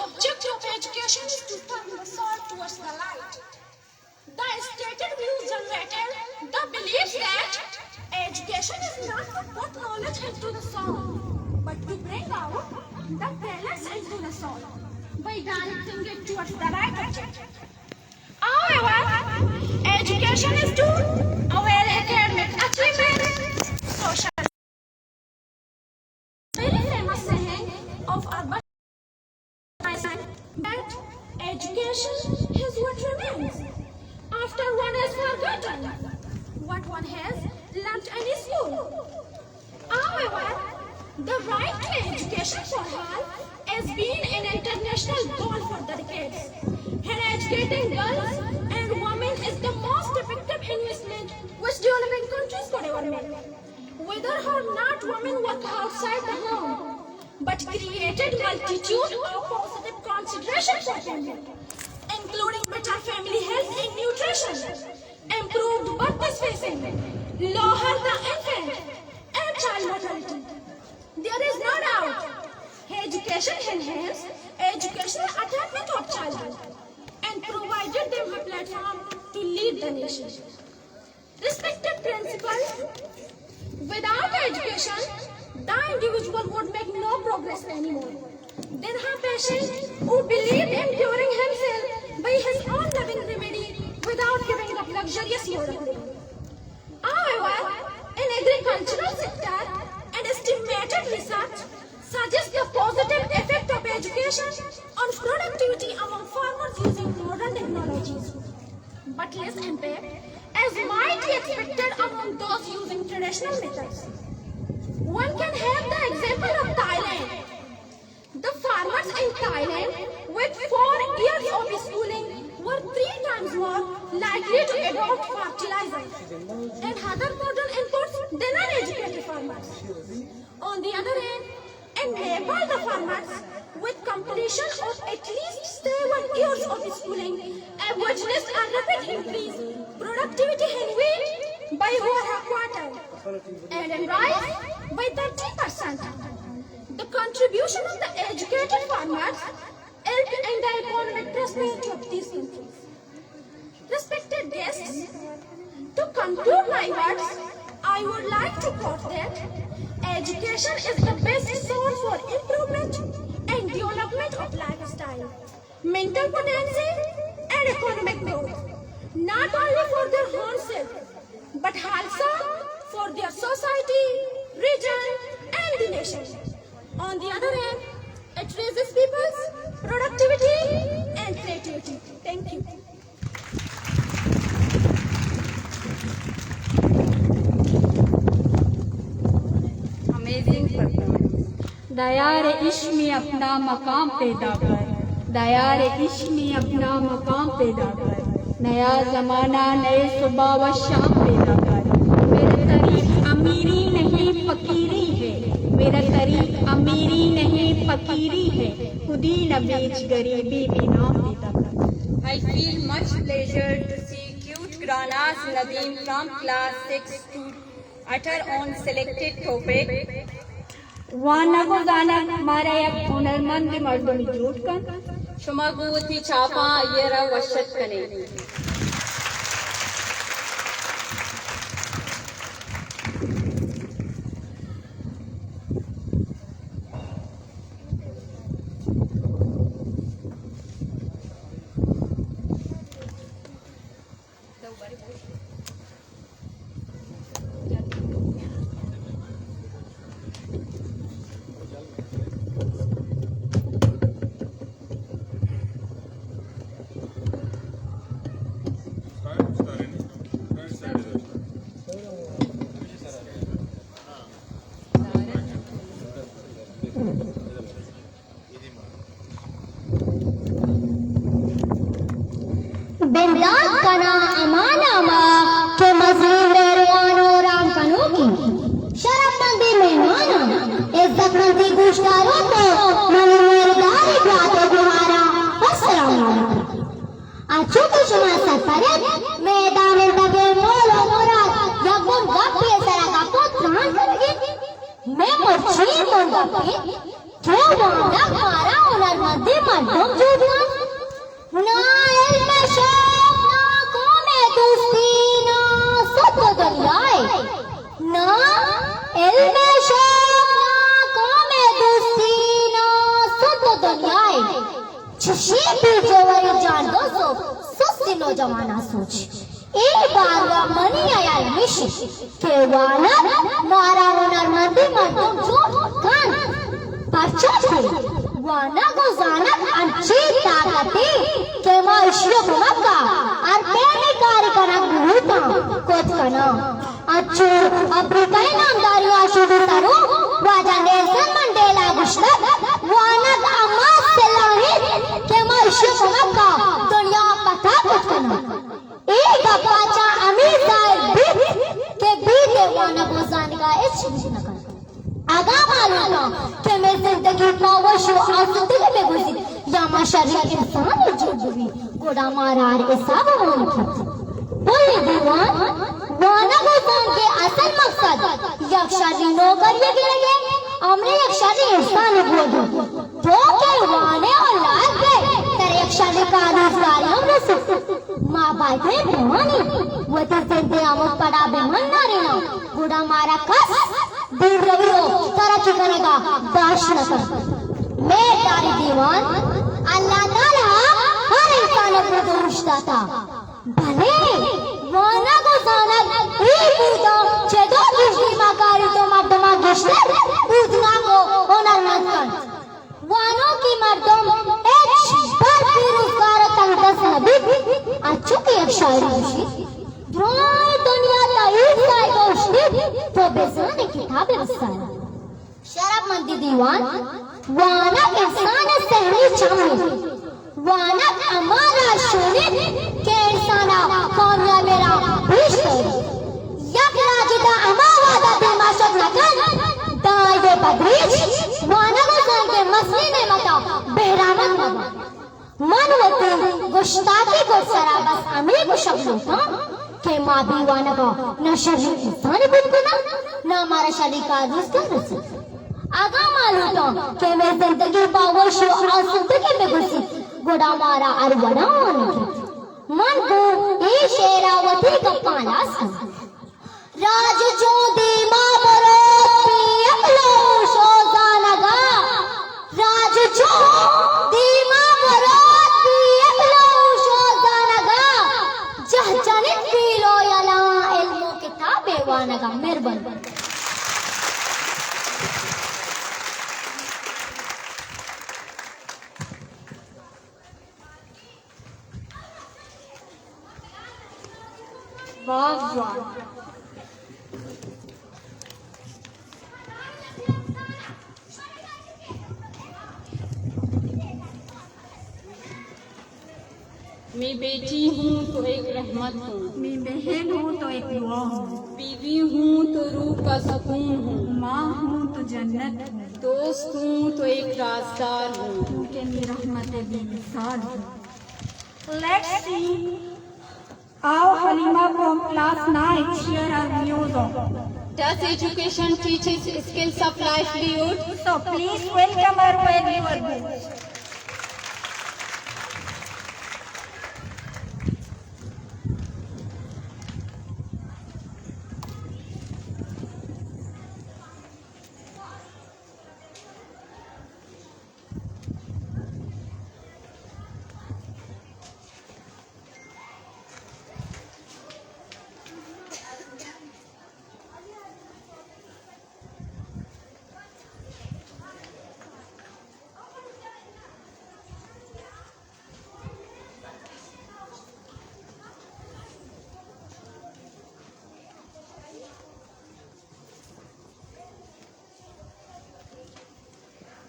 objective of education is to turn the soul towards the light. The stated views generated the belief that education is not to put knowledge into the soul, but to bring out the talents into the soul by directing it towards the right objective. However, education is to avail academic achievement, social. Very famous saying of Albert Einstein that education is what remains after one has forgotten what one has learnt in school. However, the right to education for all has been an international goal for decades. And educating girls and women is the most effective investment which developing countries could ever make. Whether or not women work outside the home, but created multitude of positive considerations for women, including better family health and nutrition, improved birth spacing, lower the infant and child mortality. There is no doubt education enhanced educational attainment of childhood and provided them a platform to lead the nation. Respected principal, without education, the individual would make no progress anymore. Then her patient who believed in curing himself by his own loving remedy without giving up luxurious mode of living. However, in agricultural sector, an estimated research suggests the positive effect of education on productivity among farmers using modern technologies, but less impact as might be expected among those using traditional methods. One can have the example of Thailand. The farmers in Thailand with 4 years of schooling were 3 times more likely to adopt fertilizers and other modern inputs than uneducated farmers. On the other hand, in Nepal, the farmers with completion of at least 7 years of schooling have witnessed a rapid increase productivity in wheat by over a quarter and in rice by 30%. The contribution of the educated farmers helped in the economic prosperity of these countries. Respected guests, to conclude my words, I would like to quote that education is the best source for improvement and development of lifestyle, mental potency and economic growth, not only for their own self, but also for their society, region and the nation. On the other hand, it raises people's productivity and creativity. Thank you. Amazing performance. Diyar-e इश्क में अपना मकाम पैदा कर, दयारे इश्क में अपना मकाम पैदा कर, नया जमाना नए सुबह व शाम पैदा कर. मेरा तरीक अमीरी नहीं फकीरी है, मेरा तरीक अमीरी नहीं फकीरी है, खुदी न बेच गरीबी भी नाम पैदा कर. I feel much pleasure to see cute Granas Nadeem from class 6 to utter on selected topic. وانا گزانا مارا یک هنرمند مردمی جوٹ کن شما گوتی چاپا یرا وشت کنے. बिमदाद का नाम अमान अमा के मजीद मेहरबान और राम कनो की शरफमंदी मेहमान इज्जतमंदी गुश्तारों को मनोरदारी बातों तुम्हारा अस्सलाम वालेकुम. अच्छो तो शुमा सफरत मैदान लगे मोलो मुराद जब वो गप ये सरा का पुत्रान करेगी मैं मच्छी मुंडा पे जो वादा मारा उनर मध्य मध्य مردم جھوٹنا نہ علم شوق نہ قوم دوستی نہ سب دنیائے نہ علم شوق نہ قوم دوستی نہ سب دنیائے چشی بھی جوری جان دو سو سستی نوجوانہ سوچ ایک بار منی آیا مش کہ وانا نارا ونر مندی مردم جھوٹ کان پرچا تھے وانا کو زانت انچی طاقتی کہ معاشیوں کو مکہ اور پہلی کاری کنک بھوتا کچھ کنا اچھو افریقائی نامداری آشودی ترو واجہ نیلسن منڈیلا گشتر وانا اما سلاہی کہ معاشیوں کو مکہ دنیا پتہ کچھ کنا ایک پاچا امیر صاحب بھی کہ بیتے وانا کو زانگا اچھ بھی نہ کر آگا معلوم کہ میں زندگی پاوش و آسودگی میں گزری یا مشرق انسان جو بھی گوڑا مارار حساب ہوں کی بولی دیوان وانا گزان کے اصل مقصد یک شری نوکر یہ لگے امری یک شری انسان بودو تو کہ وانے اور لائق پہ تر یک شری کاروزگاری ہم رسو ماں بائی بہانی وہ تر زندے آمد پڑا بہن نارینا گوڑا مارا کس دیر رویو ترقی کرے گا داش نہ کر میں داری دیوان اللہ تعالیٰ ہر انسان کو درشتا تھا بھلے وانا کو زانت ہی بودا چھے دو گشتی مکاری تو مردمہ گشتر بودنا کو ہنر مند کن وانوں کی مردم ایچ بار پھر روزگار تنگس نبی اچھو کی ایک شاعری گشتی درائی دنیا تایید سائے گوشتی تو بیزانے کتاب رسالہ شراب مندی دیوان وانا انسان سہنی چاہیے وانا امارا شونی کہ انسانا کامیاب میرا بیشتر یک راجدہ اما وعدہ دیما شد نکن دائیو بدریج وانا گزان کے مسلی نعمتا بہرامت مبا من وطن گشتاکی کو سرابس امی کو شکلوتا کہ ماں بھی وانا کا نہ شریف انسانی بود کنا نہ ہمارا شریف آدیس کر رسے آگا معلوم کہ میں زندگی باوش و آسودگی میں گھسی گوڑا مارا اروڑا ہونے کی من کو ای شیراوتی کا پالا سن راج جو دیما بروت پی اقلو شوزانگا راج جو دیما بروت پی اقلو شوزانگا جہ جنت پیلو یلا علم و کتاب وانگا مربن باغوان میں بیٹی ہوں تو ایک رحمت ہوں، میں بہن ہوں تو ایک دعا ہوں، بیوی ہوں تو روح کا سکون ہوں، ماں ہوں تو جنت ہوں، دوست ہوں تو ایک رازدار ہوں، کیونکہ میری رحمت بے مثال ہے۔ Let's see how Halima from class 9 share her views on. Does education teaches skills of livelihood? So please welcome her with your books.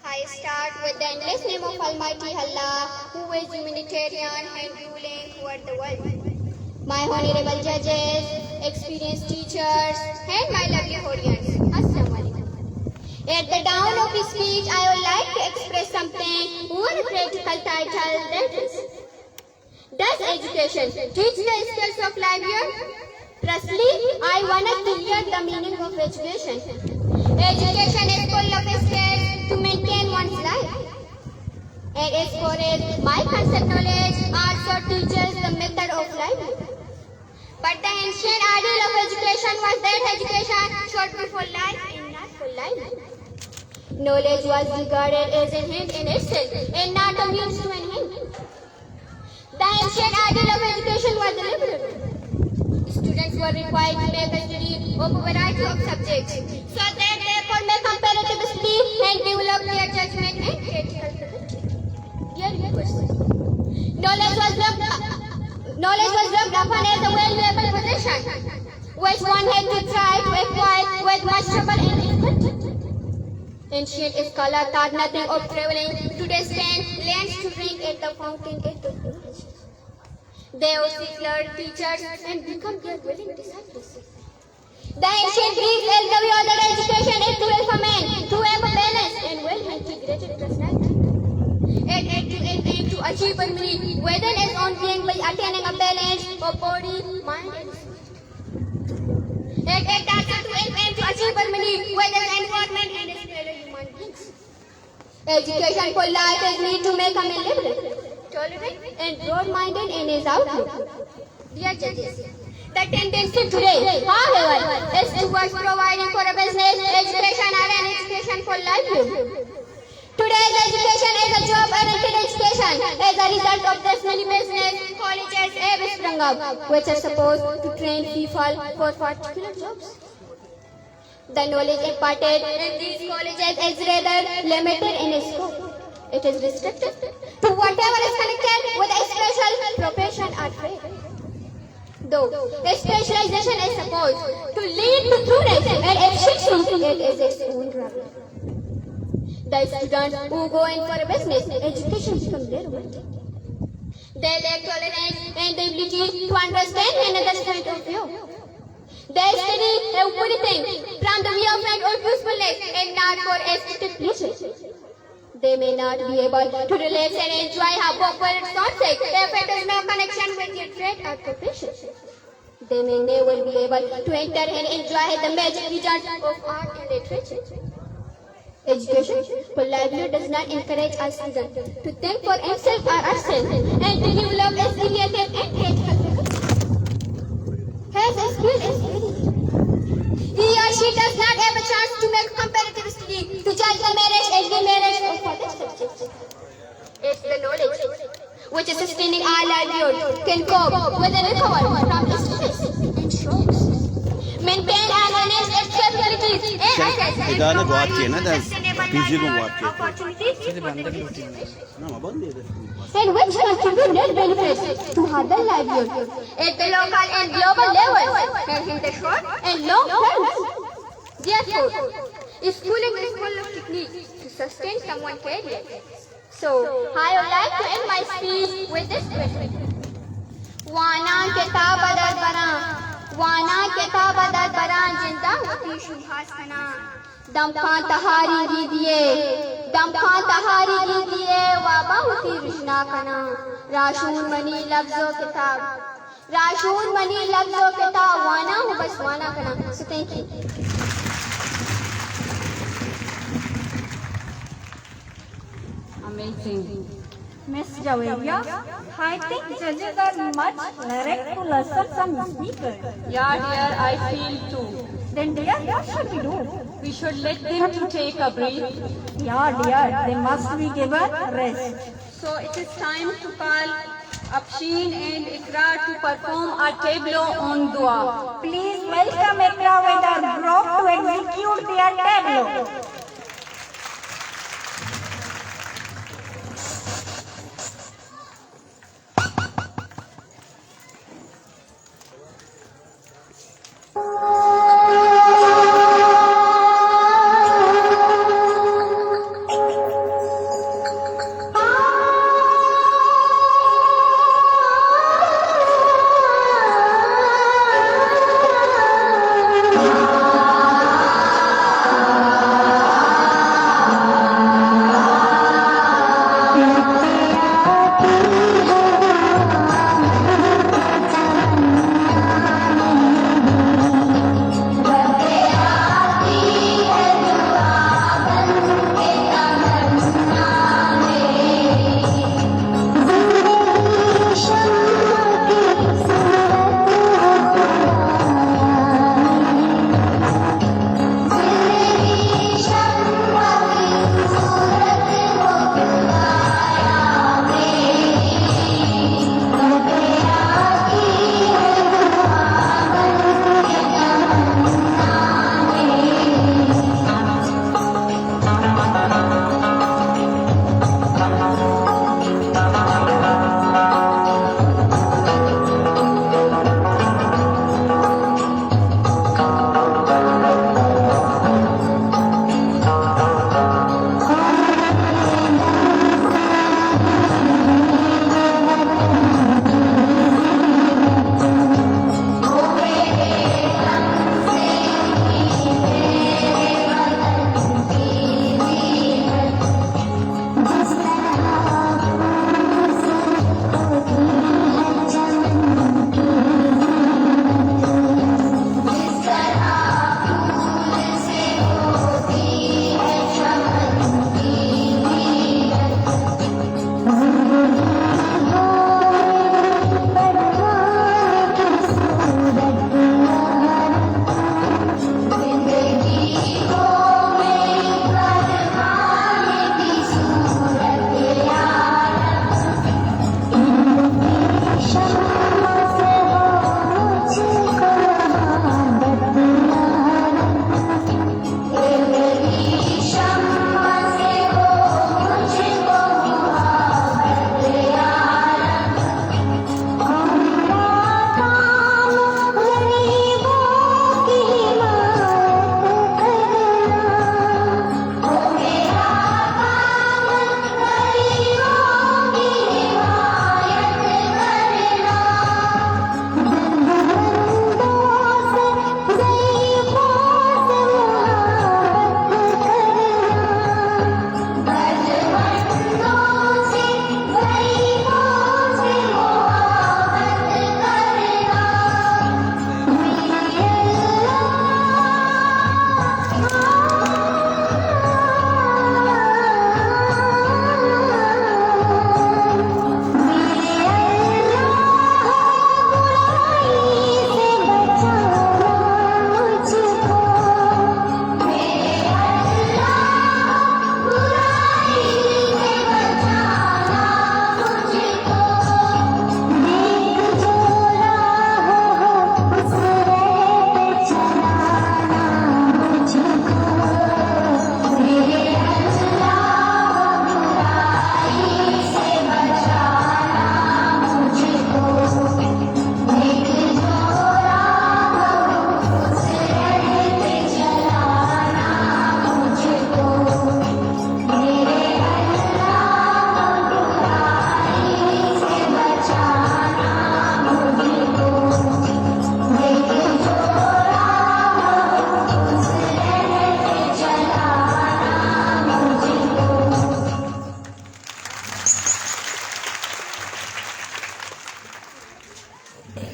I start with the endless name of Almighty Allah, who is humanitarian and ruling over the world. My honorable judges, experienced teachers, and my lovely audience. Assalamu alaikum. At the dawn of this speech, I would like to express something over a practical title, that is, does education teach the skills of livelihood? Firstly, I want to clear the meaning of education. Education is full of skills to maintain one's life. And as far as my concept knowledge also teaches the method of life. But the ancient ideal of education was that education should be for life and not for life. Knowledge was regarded as an end in itself and not a means to an end. The ancient ideal of education was liberal. Students were required to make a study of a variety of subjects so that they could make comparative study and develop their judgment and critical ability. Dear viewers, knowledge was looked upon as a valuable possession, which one had to try to acquire with much trouble and effort. Ancient scholars thought nothing of traveling to distant lands to drink at the fountain at the village. They would seek learned teachers and become their willing disciples. The ancient Greeks held the view that education is to help a man to have a balanced and well-integrated personality. It aimed to achieve harmony within its own being by attaining a balance of body, mind, and spirit. It also aimed to achieve harmony with its environment and its fellow human beings. Education for life is need to make a man liberal, tolerant, and broad-minded in his outlook. Dear judges, the tendency today, however, is towards providing for a business, education, or an education for livelihood. Today's education is a job-oriented education. As a result of this, many business colleges have sprung up, which are supposed to train people for particular jobs. The knowledge imparted in these colleges is rather limited in its scope. It is restricted to whatever is connected with a special profession or trade. Though specialization is supposed to lead to trueness and efficiency, it is its own rabble. The students who go in for a business education becomes their work. They lack tolerance and the ability to understand another's point of view. They study everything from the viewpoint of usefulness and not for aesthetic pleasure. They may not be able to relax and enjoy how popular it sounds like if it has no connection with your trade or profession. They may never be able to enter and enjoy the magic regions of art and literature. Education for livelihood does not encourage our students to think for himself or herself and to develop a creative and critical ability. His skill is limited. He or she does not have a chance to make comparative study, to judge the marriage and demarriage of other subjects. It's the knowledge which is sustaining our livelihood can cope with the recovery from stress and shocks. Maintain and manage its capabilities and इदाने बात किए ना दस PG को बात किए ना मबन दे दे and which contribute net benefits to other livelihood at the local and global level and in the short and long terms. Therefore, schooling is full of techniques to sustain someone's career. So, I would like to end my speech with this question. Wana kitabadar bara jinda hoti shubhasana. Damkhan tahari diye waba hoti rishna kana. Rashun mani labzo kitab wana hu bas wana kana. So thank you. Amazing. Miss Javeria, I think judges are much direct to listen some speakers. Yeah, dear, I feel too. Then, dear, what should we do? We should let them to take a break. Yeah, dear, they must be given rest. So it is time to call Afshin and Ikra to perform a tableau on dua. Please welcome Ikra and her group to execute their tableau.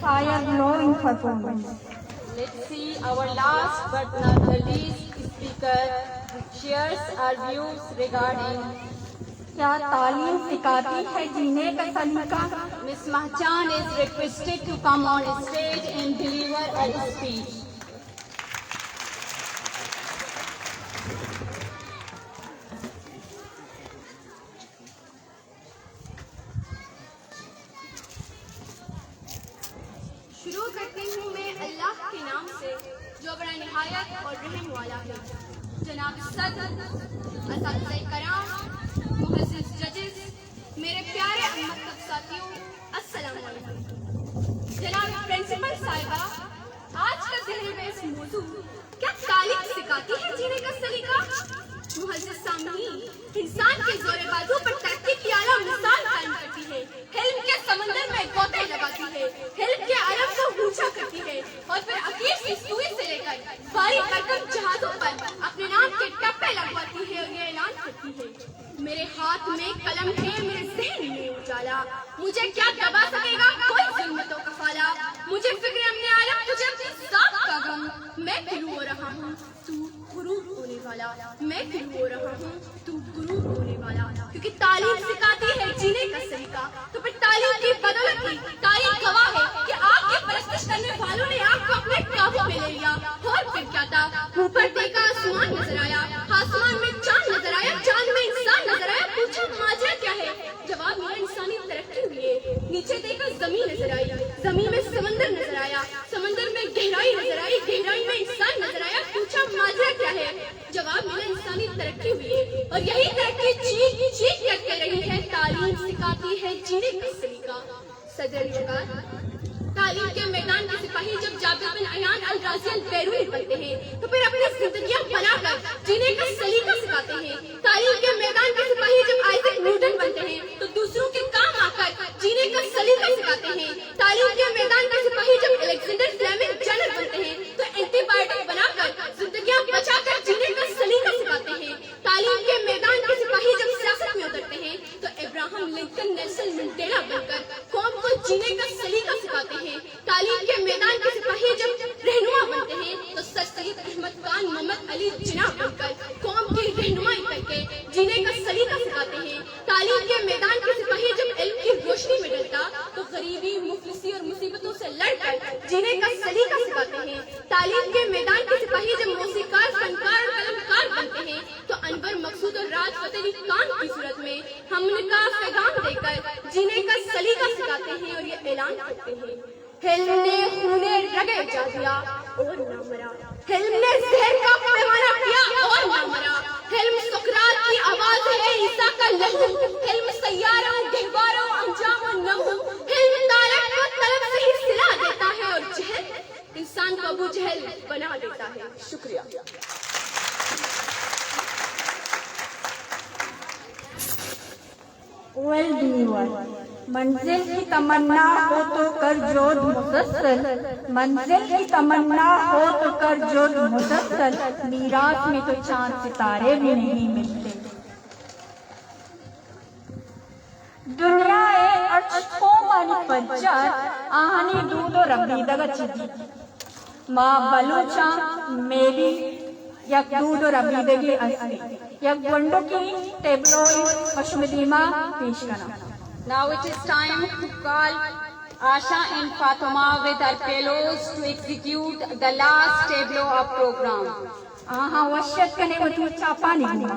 fire-blowing performance. Let's see our last but not the least speaker who shares our views regarding. کیا تعلیم سکھاتی ہے جینے کا سلیقہ؟ Ms. Mahchan is requested to come on stage and deliver a speech. شروع کرتی ہوں میں اللہ کے نام سے جو بڑا نہایت اور رحم والا ہے. جناب صدر، اساتذہ کرام، معزز ججز، میرے پیارے مکتب ساتھیوں، السلام علیکم. جناب پرنسپل صاحبہ، آج کا ذہن میں اس موضوع کیا تعلیم سکھاتی ہے جینے کا سلیقہ؟ معزز سامعین، انسان کے زور بازو پر ترقی کی اعلیٰ مثال قائم کرتی ہے، حلم کے سمندر میں گوتے لگاتی ہے، حلم کے عالم کو اونچا کرتی ہے اور پھر عقیق کی سوئی سے لے کر بھاری برکم جہازوں پر اپنے نام کے ٹپے لگواتی ہے اور یہ اعلان کرتی ہے، میرے ہاتھ میں قلم ہے، میرے ذہن میں اجالا، مجھے کیا دبا سکے گا کوئی ظلمت و کفالا، مجھے فکر اپنے عالم، تجھے اپنی ذات کا غم، میں گرو ہو رہا ہوں تو غرور ہونے والا، میں گرو ہو رہا ہوں تو غرور ہونے والا، کیونکہ تعلیم سکھاتی ہے جینے کا سلیقہ، تو پھر تعلیم کی بدولت کی تاریخ گواہ ہے کہ آپ کی پرستش کرنے والوں نے آپ کو اپنے قابو میں لے لیا، اور پھر کیا تھا، اوپر دیکھا آسمان نظر آیا، آسمان میں چاند نظر آیا، چاند میں انسان نظر آیا، پوچھا ماجرا کیا ہے، جواب ملا انسانی ترقی ہوئی ہے، نیچے دیکھا زمین نظر آئی، زمین میں سمندر نظر آیا، سمندر میں گہرائی نظر آئی، گہرائی میں انسان نظر آیا، پوچھا ماجرا کیا ہے، جواب ملا انسانی ترقی ہوئی ہے، اور یہی ترقی چیخ چیخ کر کے رہی ہے، تعلیم سکھاتی ہے جینے کا سلیقہ. صدر جگہ تعلیم کے میدان کے سپاہی جب جابر بن عیان الرازی البیرونی بنتے ہیں تو پھر اپنی زندگیاں بنا کر جینے کا سلیقہ سکھاتے ہیں. تعلیم کے میدان کے سپاہی جب آئزیک نیوٹن بنتے ہیں تو دوسروں کے کام آ کر جینے کا سلیقہ سکھاتے ہیں. تعلیم کے میدان کے سپاہی جب الیگزینڈر فلیمنگ جنرل بنتے ہیں تو اینٹی بایوٹک بنا کر زندگیاں بچا کر جینے کا سلیقہ سکھاتے ہیں. تعلیم کے میدان کے سپاہی جب سیاست میں اترتے ہیں تو ابراہم لنکن نیلسن منڈیلا بن کر قوم کو جینے کا سلیقہ سکھاتے ہیں. تعلیم کے میدان کے سپاہی جب رہنما بنتے ہیں تو سر سید احمد خان محمد علی جناح بن کر قوم کی رہنمائی کر کے جینے کا سلیقہ سکھاتے ہیں. تعلیم کے میدان کے سپاہی جب علم کی روشنی میں ڈلتا تو غریبی، مفلسی اور مصیبتوں سے لڑ کر جینے کا سلیقہ سکھاتے ہیں. تعلیم کے میدان کے سپاہی جب موسیقار، فنکار اور قلمکار بنتے ہیں تو انور مقصود اور راج فتح علی خان کی صورت میں ہم کا پیغام دے کر جینے کا سلیقہ سکھاتے ہیں اور یہ اعلان کرتے ہیں، حلم نے خونے رگے جا دیا اور نہ مرا، حلم نے زہر کا پیمانہ پیا اور نہ مرا، حلم سقراط کی آواز ہے، عیسیٰ کا لہو، حلم سیاروں، گہواروں، انجام و نمو، حلم طالب کو طلب سے ہی صلا دیتا ہے اور جہل انسان کو ابو جہل بنا دیتا ہے. شکریہ. Well deliver. منزل کی تمنا ہو تو کر جود مسلسل، منزل کی تمنا ہو تو کر جود مسلسل، میراث میں تو چاند ستارے بھی نہیں ملتے. دنیا ಅರ್ಚಕೋಮನಿ ಪಜ್ಜರ್ ಆಹನಿ ದೂದೋ ರಬ್ಬಿದಗ ಚಿದಿ ಮಾ ಬಲೂಚ ಮೇಲಿ یک دود و ربیدگی اصلی یک گنڈو کی ٹیبلوئی خشمدیمہ پیش کرنا. Now it is time to call Asha and Fatima with our fellows to execute the last tableau of program. آہاں وشیت کنے و تو چاپا نہیں.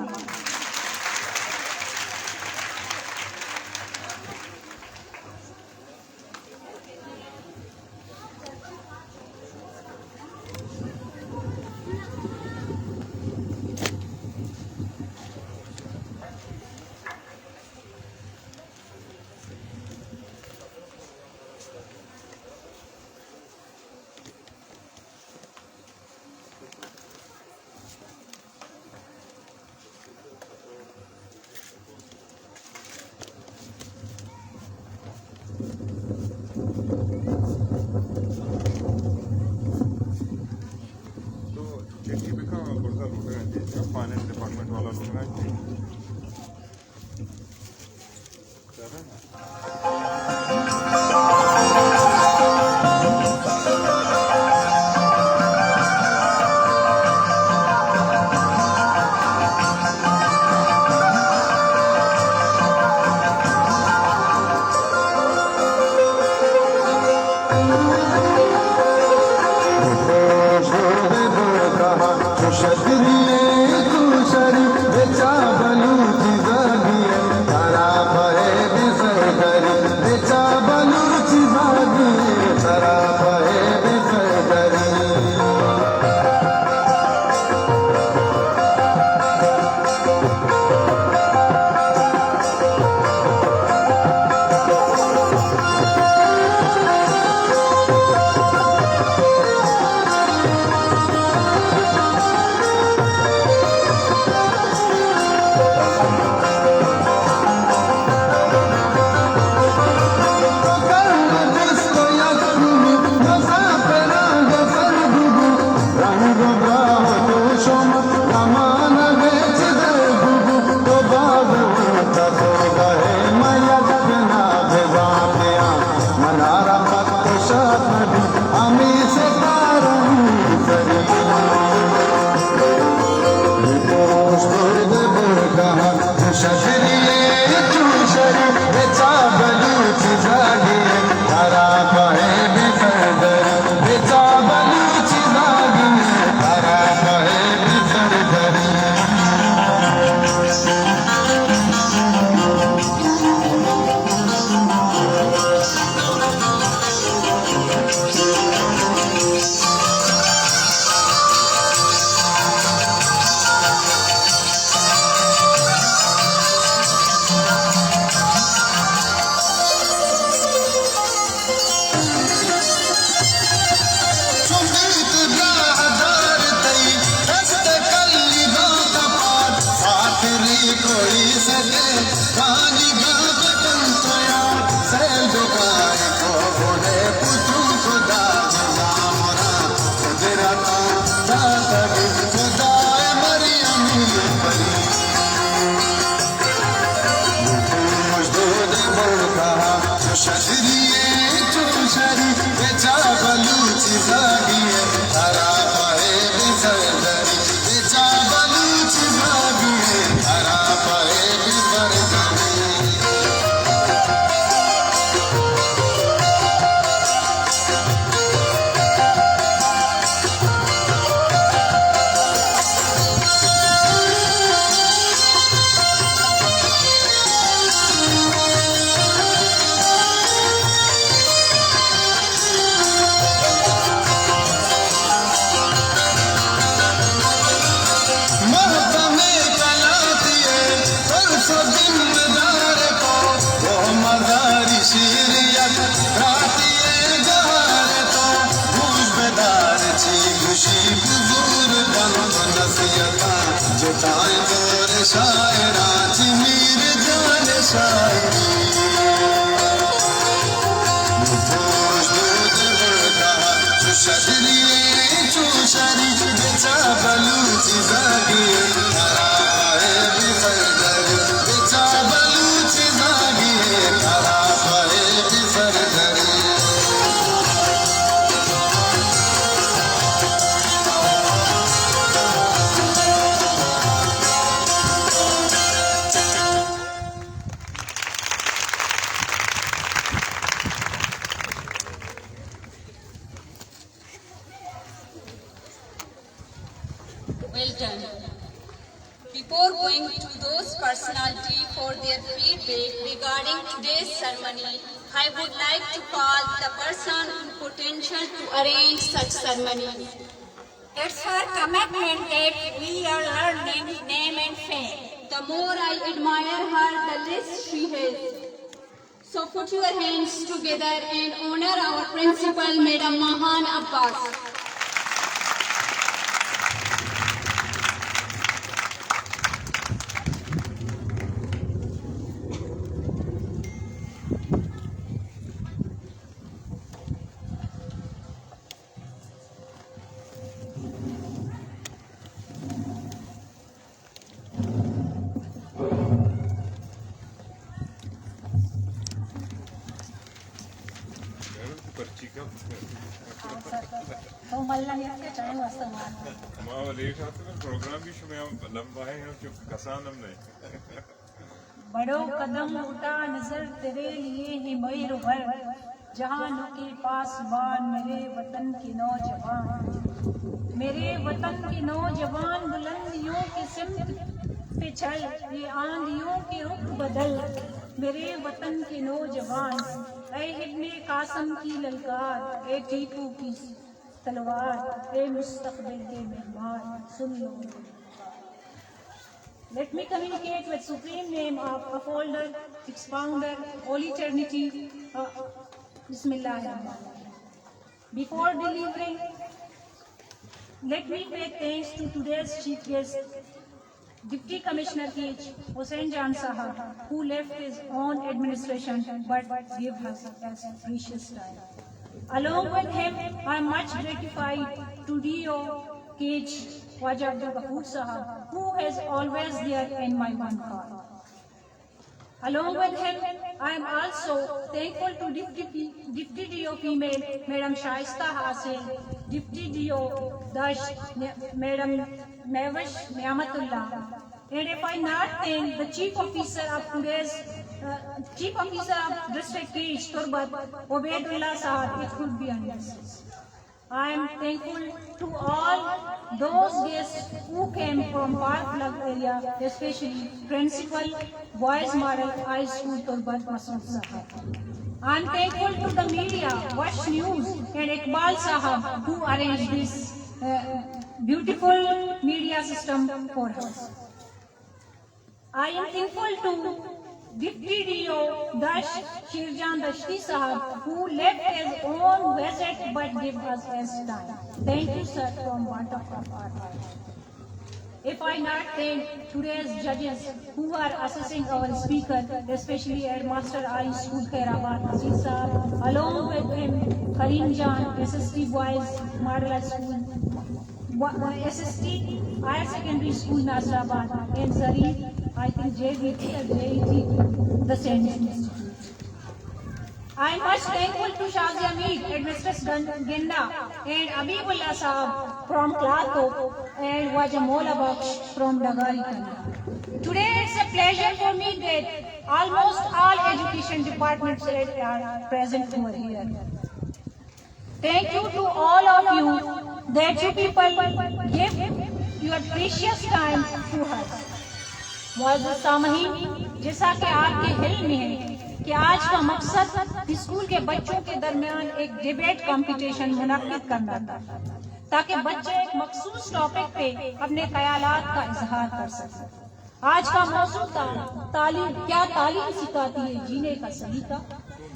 फाइनेंस डिपार्टमेंट वाला लोग हैं कर रहे हैं. Well done. Before going to those personalities for their feedback regarding today's ceremony, I would like to call the person in potential to arrange such ceremony. It's her commitment that we are learning name and fame. The more I admire her, the less she has. So put your hands together and honor our principal, Madam Mahan Abbas. Programme भी लंबा है कसानम नहीं बड़ो कदम उठा नजर तेरे लिए ही मयूर भर जहानों के पासबान मेरे वतन के नौजवान बुलंदियों की सिमत पे चल ये आंधियों के रुख बदल मेरे वतन के नौजवान ऐ इब्ने कासम की ललकार ऐ टीपू की तलवार ऐ मुस्तकबिल के मेहमान सुन लो. Let me communicate with supreme name of upholder, expounder, holy trinity. Bismillahirrahmanirrahim. Before delivering, let me pay thanks to today's chief guest, Deputy Commissioner H. Hussain Jan Sahab, who left his own administration but gave us his precious time. Along with him, I am much gratified to D.O. H. Khwaja Abdul Ghafoor Sahab, who is always there in my one call. Along with him, I am also thankful to Deputy D.O. female, Madam Shaista Hasil, Deputy D.O. Dash, Madam Mavish Niamatullah. And if I not thank the Chief Officer of District H, Turbat, Obaidullah Sahab, it could be unnecessary. I am thankful to all those guests who came from Park Plug area, especially Principal Boys Model High School Turbat Masood Sahab. I am thankful to the media, Watch News and Iqbal Sahab who arranged this beautiful media system for us. I am thankful to Deputy D.O. Dash Shirjan Dashti Sahab, who left his own visit but gave us his time. Thank you, sir, from bottom of our heart. If I not thank today's judges who are assessing our speaker, especially Headmaster Ali School Khairabad Aziz Sahab, along with him Karim Jan, SST Boys Model School, SST Higher Secondary School Nasrabad, and Zarif, I think JVT or JET, the same institute. I am much thankful to Shazi Ameed, Headmistress Ginda, and Abibullah Sahab from Clarko, and Wajamola Baksh from Dagari Kanya. Today it's a pleasure for me that almost all education departments are present over here. Thank you to all of you that you people give your precious time to us. मुअज़्ज़िज़ सामईन, जैसा कि आपके हिल्म में है कि आज का मकसद school के बच्चों के दरमियान एक डिबेट कंपटीशन मुनक्किद करना था ताकि बच्चे एक मखसूस टॉपिक पे अपने ख्यालात का इजहार कर सकें. आज का मौजूद था तालीम, क्या तालीम सिखाती है जीने का सलीका.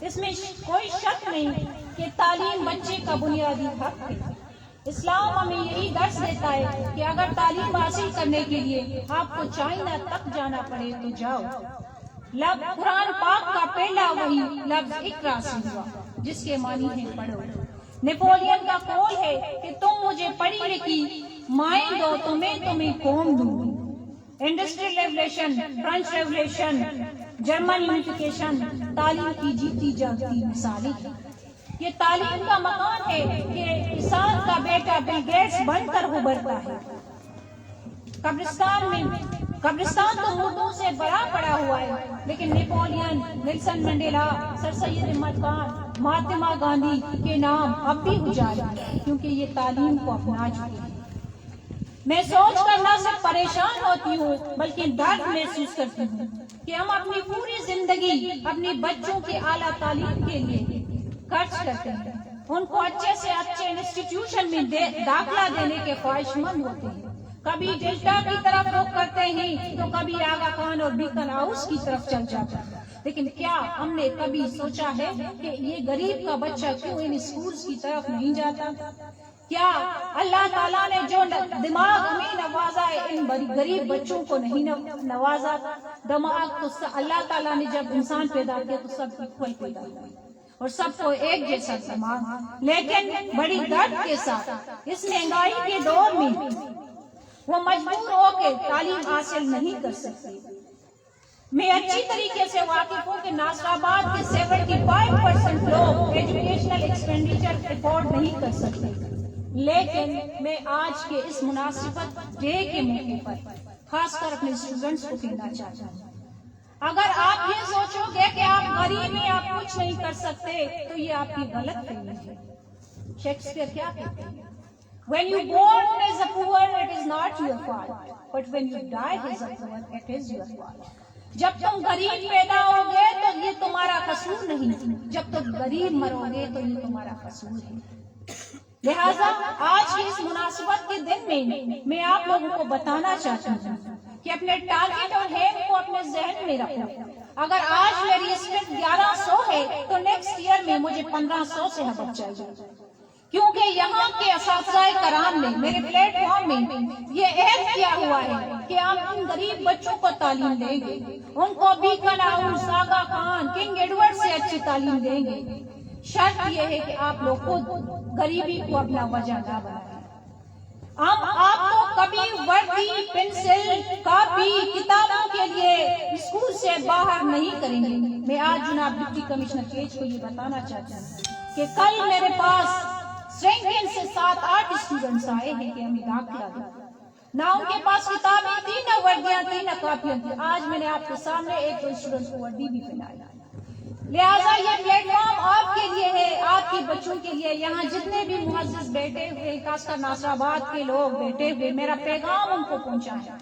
इसमें कोई शक नहीं कि तालीम बच्चे का बुनियादी हक है. इस्लाम हमें यही दर्स देता है कि अगर तालीम हासिल करने के लिए आपको चाइना तक जाना पड़े तो जाओ. कुरान पाक का पहला वही लफ्ज इकरा से हुआ जिसके मानी है पढ़ो. नेपोलियन का कौल है कि तुम मुझे पढ़ी लिखी مائیں دو تو میں تمہیں قوم دوں گی. Industrial revolution, French revolution, German unification تعلیم کی جیتی جاگتی مثالیں ہیں. یہ تعلیم کا مکان ہے کہ کسان کا بیٹا بل گیٹس بن کر ابھرتا ہے. قبرستان تو مردوں سے بڑا پڑا ہوا ہے، لیکن نیپولین، نیلسن منڈیلا، سر سید احمد خان، مہاتما گاندھی کے نام اب بھی اجالا ہے کیونکہ یہ تعلیم کو اپنا چکے ہیں. میں سوچ کر نہ صرف پریشان ہوتی ہوں بلکہ درد محسوس کرتی ہوں کہ ہم اپنی پوری زندگی اپنی بچوں کی اعلیٰ تعلیم کے لیے خرچ کرتے ہیں. ان کو اچھے سے اچھے انسٹیٹیوشن میں داخلہ دینے کے خواہش مند ہوتے ہیں. کبھی ڈیلٹا کی طرف رخ کرتے ہیں تو کبھی آغا خان اور بیکن ہاؤس کی طرف چل جاتے ہیں. لیکن کیا ہم نے کبھی سوچا ہے کہ یہ غریب کا بچہ کیوں ان اسکولز کی طرف نہیں جاتا؟ کیا اللہ تعالیٰ نے جو دماغ میں نوازا ہے ان غریب بچوں کو نہیں نوازا؟ دماغ تو اللہ تعالیٰ نے جب انسان پیدا کیا تو سب اکول پیدا کیا اور سب کو ایک جیسا دماغ، لیکن بڑی درد کے ساتھ اس مہنگائی کے دور میں وہ مجبور ہو کے تعلیم حاصل نہیں کر سکتے. میں اچھی طریقے سے واقف ہوں کہ ناصر آباد کے 75% لوگ ایجوکیشنل ایکسپینڈیچر افورڈ نہیں کر سکتے، لیکن میں آج کے اس مناسبت ڈے کے موقع پر خاص کر اپنے اسٹوڈنٹس کو کہنا چاہتا ہوں، اگر آپ یہ سوچو گے کہ آپ غریب ہیں، آپ کچھ نہیں کر سکتے، تو یہ آپ کی غلط فہمی ہے. شیکسپیئر کیا کہتے ہیں؟ When you born as a poor, it is not your fault, but when you die as a poor, it is your fault. جب تم غریب پیدا ہوگے تو یہ تمہارا قصور نہیں، جب تم غریب مرو گے تو یہ تمہارا قصور ہے. لہذا آج کی اس مناسبت کے دن میں آپ لوگوں کو بتانا چاہتا ہوں کہ اپنے ٹارگٹ اور ہیم کو اپنے ذہن میں رکھو. اگر آج میری اسپیڈ 1100 ہے تو نیکسٹ ایئر میں مجھے 1500 سے ہبت چاہیے، کیونکہ یہاں کے اساتذہ کرام نے میرے پلیٹ فارم میں یہ عہد کیا ہوا ہے کہ ہم ان غریب بچوں کو تعلیم دیں گے، ان کو بیکن ہاؤس، آغا خان، کنگ ایڈورڈ سے اچھی تعلیم دیں گے. شرط یہ ہے کہ آپ لوگ خود غریبی کو اپنا وجہ نہ بنائیں. ہم آپ کو کبھی وردی، پنسل، کاپی، کتابوں کے لیے اسکول سے باہر نہیں کریں گے. میں آج جناب ڈپٹی کمشنر کیج کو یہ بتانا چاہتا ہوں کہ کل میرے پاس سرنگین سے 7-8 اسٹوڈنٹس آئے ہیں کہ ہمیں داخلہ دیں. نہ ان کے پاس کتابیں تھی، نہ وردیاں تھی، نہ کاپیاں تھی. آج میں نے آپ کے سامنے ایک دو اسٹوڈنٹس کو وردی بھی پہنائی. لہٰذا یہ پلیٹ فارم آپ کے لیے ہے، آپ کے بچوں کے لیے. یہاں جتنے بھی معزز بیٹھے ہوئے، خاص کر ناصر آباد کے لوگ بیٹھے ہوئے، میرا پیغام ان کو پہنچا ہے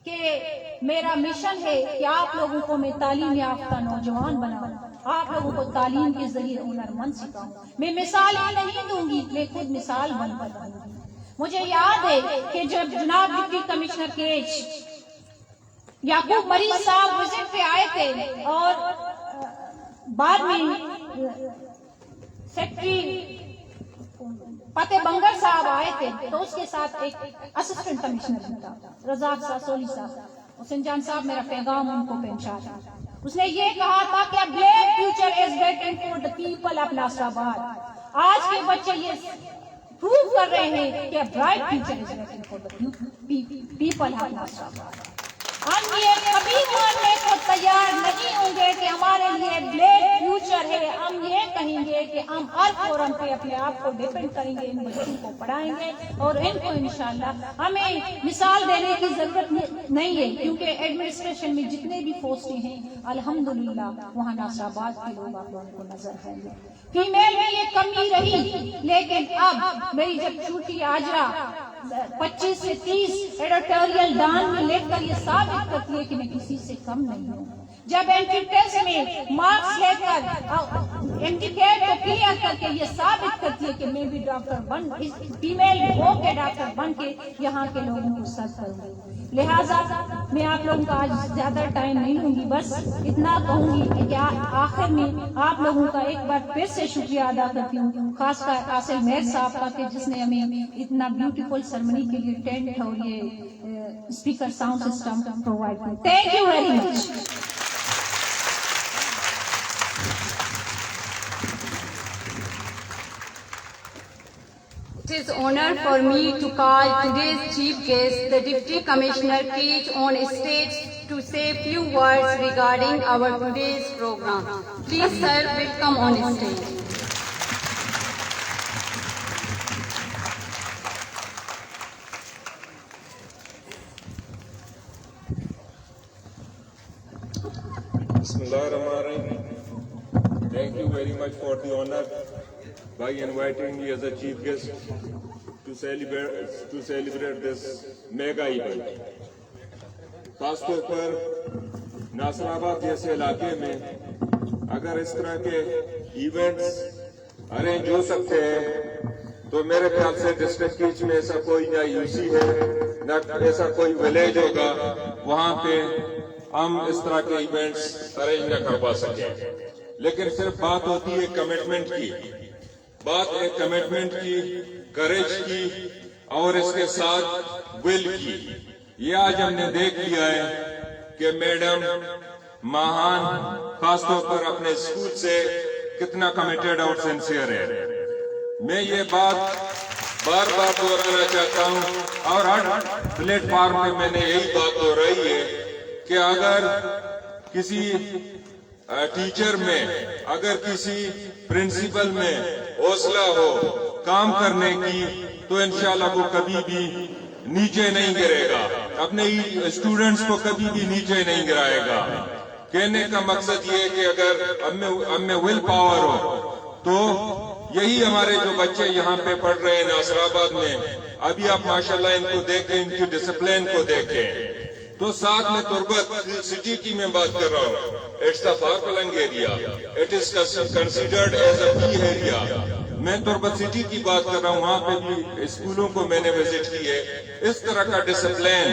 کہ میرا مشن ہے کہ آپ لوگوں کو میں تعلیم یافتہ نوجوان بناؤں، آپ لوگوں کو تعلیم کے ذریعے ہنرمند سکھاؤں. میں مثالیں نہیں دوں گی، میں خود مثال بن کر دوں گی. مجھے یاد ہے کہ جب جناب ڈپٹی کمشنر کیج یعقوب مریض صاحب وزٹ پہ آئے تھے اور بعد میں سیکرٹری فتح بنگر صاحب آئے تھے تو اس کے ساتھ ایک اسسٹنٹ کمشنر تھا، رزاق ساسولی صاحب. حسین جان صاحب میرا پیغام ان کو پہنچا تھا. اس نے یہ کہا تھا کہ black future is waiting for the people of Nasirabad. آج کے بچے یہ پروو کر رہے ہیں کہ bright future is waiting for the people of Nasirabad. ہم یہ کبھی ماننے کو تیار نہیں ہوں گے کہ ہمارے لیے بلیک فیوچر ہے. ہم یہ کہیں گے کہ ہم ہر فورم پہ اپنے آپ کو ڈیپینڈ کریں گے، ان بچوں کو پڑھائیں گے اور ان کو انشاءاللہ ہمیں مثال دینے کی ضرورت نہیں ہے، کیونکہ ایڈمنسٹریشن میں جتنے بھی پوسٹیں ہیں الحمدللہ وہاں ناصر آباد کے لوگ آپ لوگوں کو نظر آئیں گے. فیمیل میں یہ کمی رہی، لیکن اب میری جب چھوٹی آجرا 25 سے 30 ایڈیٹوریل ڈان میں لکھ کر یہ ثابت کرتی ہے کہ میں کسی سے کم نہیں ہوں. جب انٹری ٹیسٹ میں مارکس لے کر انڈیکیٹ کو کلیئر کر کے یہ ثابت کرتی ہے کہ میں بھی ڈاکٹر بن فیمیل ہو کے ڈاکٹر بن کے یہاں کے لوگوں کو سرو کروں. لہٰذا میں آپ لوگوں کا آج زیادہ ٹائم نہیں لوں گی، بس اتنا کہوں گی کہ آخر میں آپ لوگوں کا ایک بار پھر سے شکریہ ادا کرتی ہوں، خاص کر آصل مہر صاحب کا کہ جس نے ہمیں اتنا بیوٹیفل سرمنی کے لیے ٹینٹ اور یہ اسپیکر ساؤنڈ سسٹم پرووائڈ کیا. Thank you very much. It is honor for me to call today's chief guest, the Deputy Commissioner Keech, on stage to say few words regarding our today's program. Please, sir, welcome on stage. Bismillahirrahmanirrahim. Thank you very much for the honor by inviting me as a chief guest to celebrate this mega event. خاص طور پر ناصر آباد جیسے علاقے میں اگر اس طرح کے events arrange ہو سکتے ہیں تو میرے خیال سے ڈسٹرکٹ کیچ میں ایسا کوئی نہ یو سی ہے نہ ایسا کوئی ولیج ہوگا وہاں پہ ہم اس طرح کے ایونٹس ارینج نہ کروا سکیں. لیکن صرف بات ہوتی ہے کمٹمنٹ کی، بات ایک کمٹمنٹ کی، کریج کی اور اس کے ساتھ ول کی. یہ آج ہم نے دیکھ لیا ہے کہ میڈم ماہان خاص طور پر اپنے اسکول سے کتنا کمیٹڈ اور سنسیئر ہے. میں یہ بات بار بار دہرانا چاہتا ہوں اور ہر پلیٹ فارم پہ میں نے یہی بات دہرائی ہے کہ اگر کسی ٹیچر میں، اگر کسی پرنسپل میں حوصلہ ہو کام کرنے کی تو انشاءاللہ وہ کبھی بھی نیچے نہیں گرے گا، اپنے اسٹوڈنٹس کو کبھی بھی نیچے نہیں گرائے گا. کہنے کا مقصد یہ ہے کہ اگر ہم میں ول پاور ہو تو یہی ہمارے جو بچے یہاں پہ پڑھ رہے ہیں ناصر آباد میں، ابھی آپ ماشاءاللہ ان کو دیکھیں، ان کی ڈسپلین کو دیکھیں. تو ساتھ میں تربت سٹی کی میں بات کر رہا ہوں. اٹس دا فار پلنگ area, it is considered as a P area. میں تربت سٹی کی بات کر رہا ہوں، وہاں پہ بھی اسکولوں کو میں نے وزٹ کی ہے. اس طرح کا ڈسپلین،